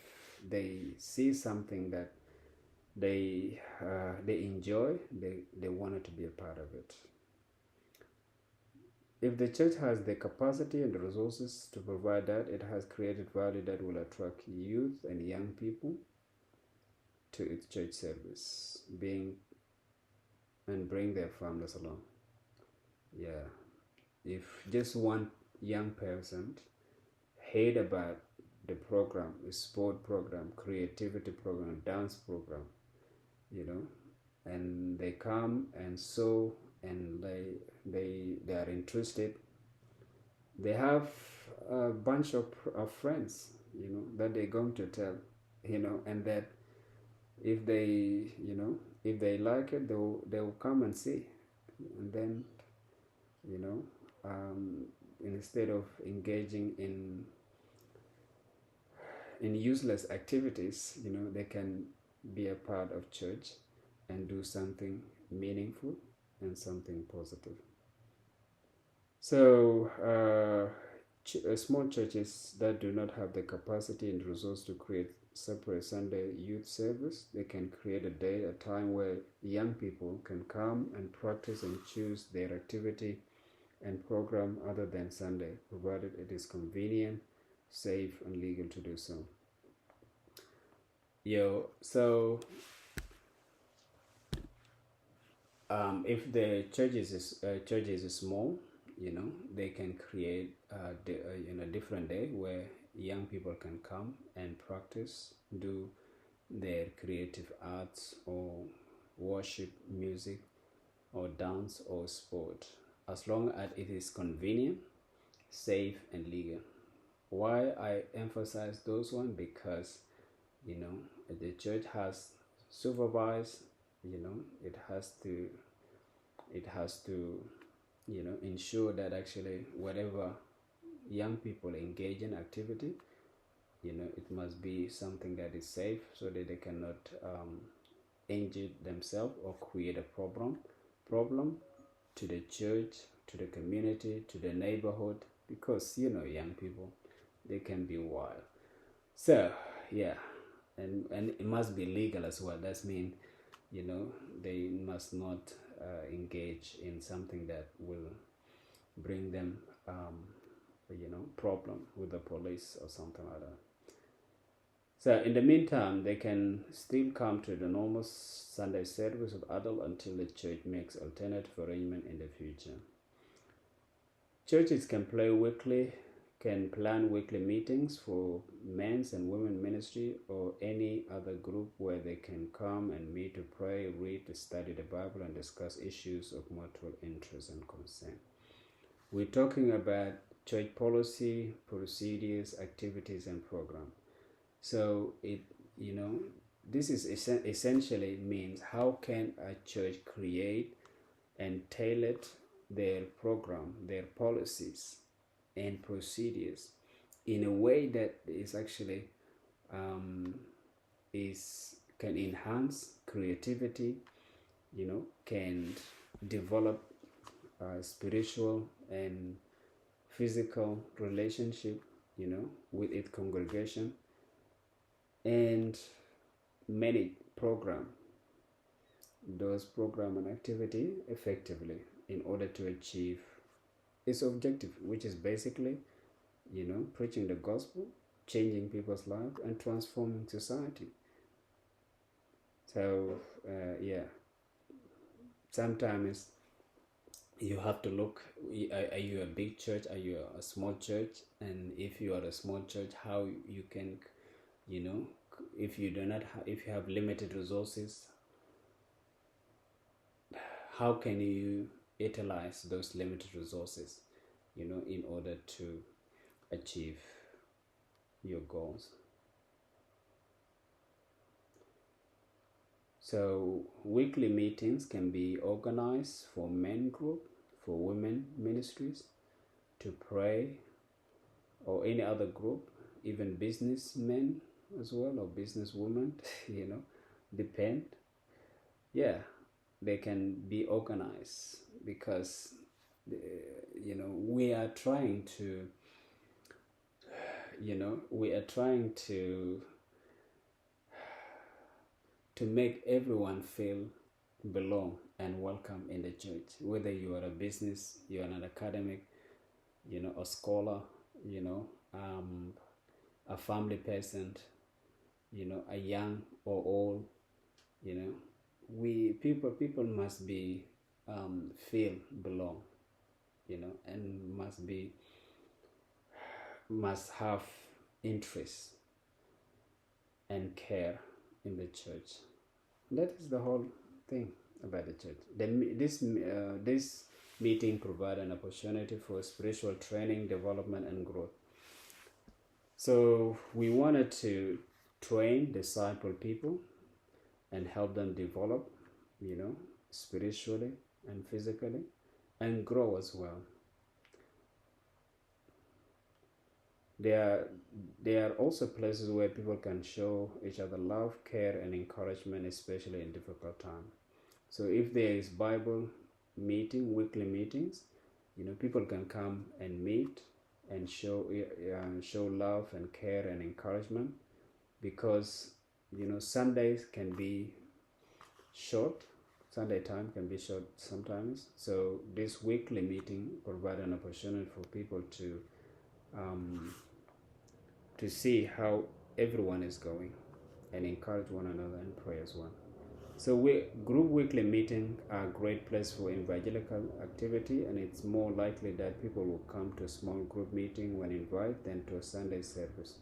A: they see something that they enjoy, they wanted to be a part of it. If the church has the capacity and the resources to provide that, it has created value that will attract youth and young people to its church service, being and bring their families along. Yeah, if just one young person heard about the program, the sport program, creativity program, dance program, you know, and they come and so, and they are interested, they have a bunch of friends, that they're going to tell, and that if they, if they like it, they'll come and see, and then, you know, instead of engaging in useless activities, they can be a part of church and do something meaningful and something positive. So, small churches that do not have the capacity and resource to create separate Sunday youth service, they can create a day, a time where young people can come and practice and choose their activity and program other than Sunday, provided it is convenient, safe, and legal to do so. So if the church is small, they can create a different day where young people can come and practice, do their creative arts or worship, music, or dance or sport, as long as it is convenient, safe, and legal. Why I emphasize those ones? Because the church has supervised, it has to ensure that actually whatever young people engage in activity, it must be something that is safe, so that they cannot injure themselves or create a problem to the church, to the community, to the neighborhood, because young people, they can be wild. So yeah, and it must be legal as well. That means they must not engage in something that will bring them problem with the police or something like that. So in the meantime, they can still come to the normal Sunday service of adult until the church makes alternative arrangement in the future. Churches can plan weekly meetings for men's and women ministry or any other group where they can come and meet to pray, read, to study the Bible, and discuss issues of mutual interest and concern. We're talking about church policy, procedures, activities, and program. So this is essentially means how can a church create and tailor their program, their policies, and procedures in a way that is actually can enhance creativity, can develop spiritual and physical relationship, with its congregation, and manage those program and activity effectively in order to achieve its objective, which is basically, preaching the gospel, changing people's lives, and transforming society. So sometimes you have to look, are you a big church, are you a small church? And if you are a small church, how you can, if you have limited resources, how can you utilize those limited resources, in order to achieve your goals? So weekly meetings can be organized for men group, for women ministries, to pray, or any other group, even businessmen as well, or businesswomen, depend. Yeah, they can be organized, because we are trying to make everyone feel belong and welcome in the church, whether you are a business, you are an academic, a scholar, a family person, a young or old, people must be feel belong, and must have interest and care in the church. That is the whole thing about the church. This meeting provide an opportunity for spiritual training, development, and growth. So we wanted to train, disciple people, and help them develop, spiritually and physically, and grow as well. There are also places where people can show each other love, care, and encouragement, especially in difficult times. So if there is Bible meeting, weekly meetings, people can come and meet and show love and care and encouragement, because Sundays can be short. Sunday time can be short sometimes. So this weekly meeting provide an opportunity for people to see how everyone is going and encourage one another and pray as well. So group weekly meetings are a great place for evangelical activity, and it's more likely that people will come to a small group meeting when invited than to a Sunday service.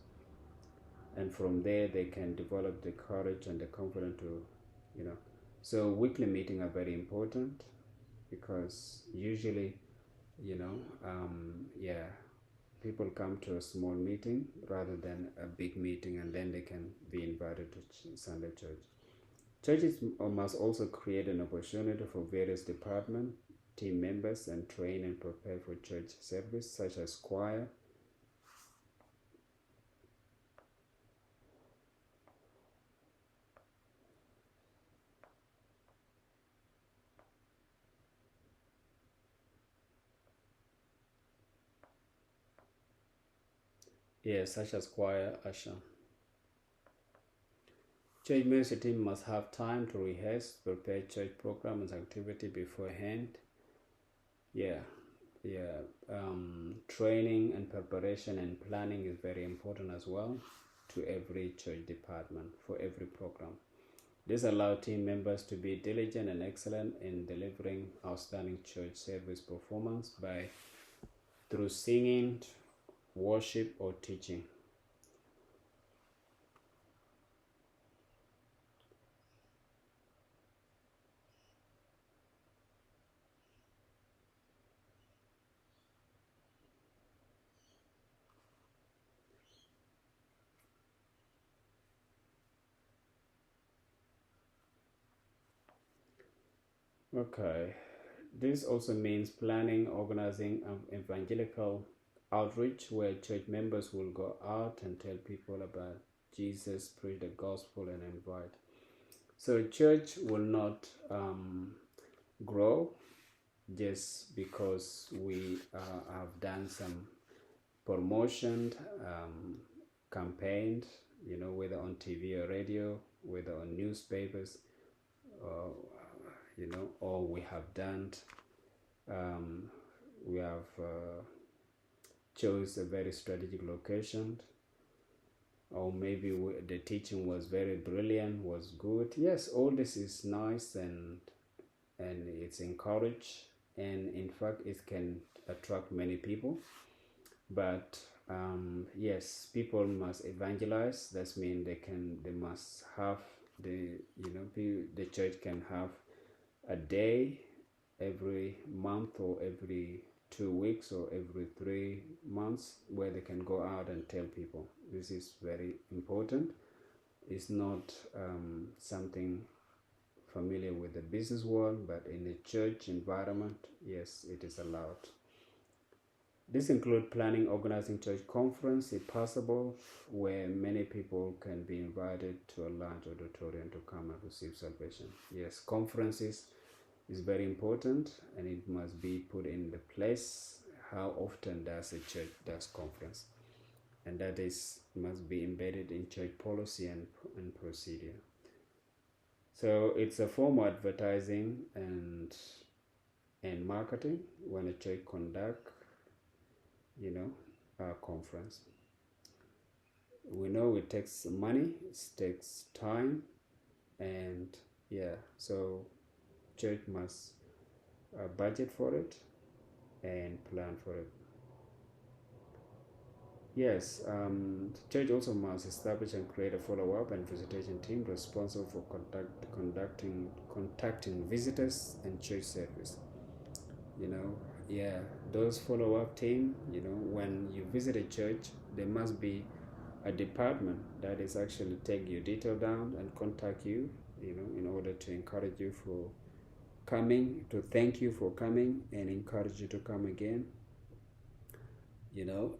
A: And from there, they can develop the courage and the confidence to, So weekly meetings are very important, because usually, people come to a small meeting rather than a big meeting, and then they can be invited to Sunday church. Churches must also create an opportunity for various department team members and train and prepare for church service, such as choir, such as choir, usher. Church music team must have time to rehearse, prepare church programs and activity beforehand. Training and preparation and planning is very important as well to every church department for every program. This allows team members to be diligent and excellent in delivering outstanding church service performance through singing, worship, or teaching. Okay, this also means planning, organizing evangelical outreach, where church members will go out and tell people about Jesus, preach the gospel, and invite. So church will not grow just because we have done some promotion campaigns, whether on TV or radio, whether on newspapers, or we have done, we have chose a very strategic location, or maybe the teaching was very brilliant, was good. Yes, all this is nice, and it's encouraged, and in fact it can attract many people. But yes, people must evangelize. That means they must have the church can have a day every month, or every 2 weeks, or every 3 months, where they can go out and tell people. This is very important. It's not something familiar with the business world, but in the church environment, yes, it is allowed. This includes planning, organizing church conference, if possible, where many people can be invited to a large auditorium to come and receive salvation. Yes, conferences is very important, and it must be put in the place. How often does a church does conference? And that must be embedded in church policy and procedure. So it's a form of advertising and marketing when a church conduct a conference. We know it takes money, it takes time, and so church must budget for it and plan for it. Yes, the church also must establish and create a follow-up and visitation team responsible for contacting visitors and church service. Yeah, those follow-up team, when you visit a church, there must be a department that is actually take your detail down and contact you, in order to encourage you for coming, to thank you for coming and encourage you to come again,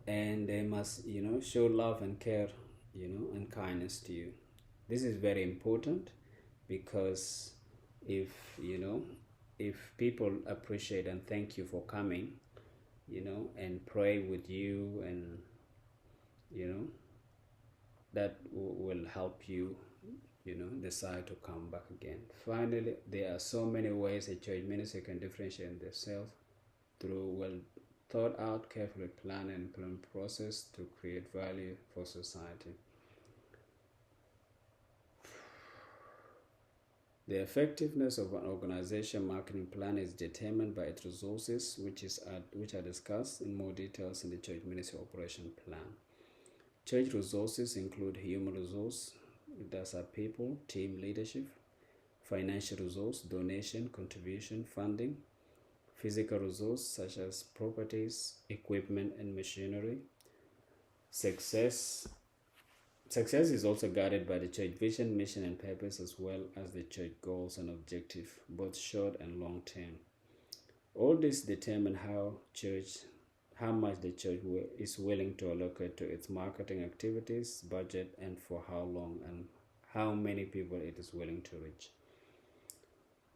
A: and they must, show love and care, and kindness to you. This is very important because if, if people appreciate and thank you for coming, and pray with you, and, that will help you, decide to come back again. Finally, there are so many ways a church ministry can differentiate themselves through well thought out, carefully planned and planned process to create value for society. The effectiveness of an organization marketing plan is determined by its resources, which are discussed in more details in the church ministry operation plan. Church resources include human resource, those are people, team leadership, financial resource, donation, contribution, funding, physical resource such as properties, equipment, and machinery. Success is also guided by the church vision, mission, and purpose, as well as the church goals and objectives, both short and long term. All this determine how much the church is willing to allocate to its marketing activities, budget, and for how long, and how many people it is willing to reach.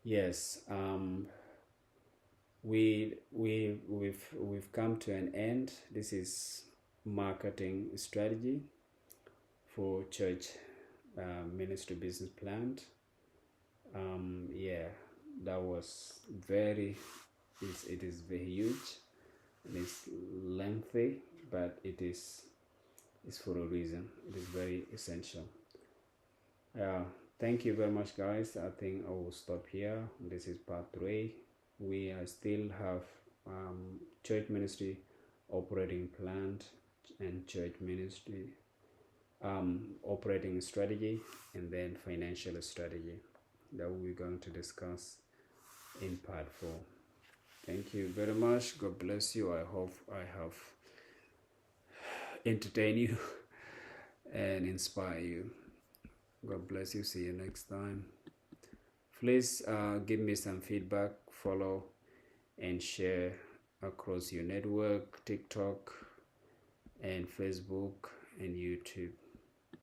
A: Yes, we've come to an end. This is marketing strategy for church ministry business plan. Yeah, that was it is very huge. It's lengthy, but it's for a reason. It is very essential. Thank you very much, guys. I think I will stop here. This is part 3. We still have church ministry operating plan and church ministry operating strategy, and then financial strategy that we're going to discuss in part 4. Thank you very much. God bless you. I hope I have entertained you and inspire you. God bless you. See you next time. Please give me some feedback, follow and share across your network, TikTok and Facebook and YouTube.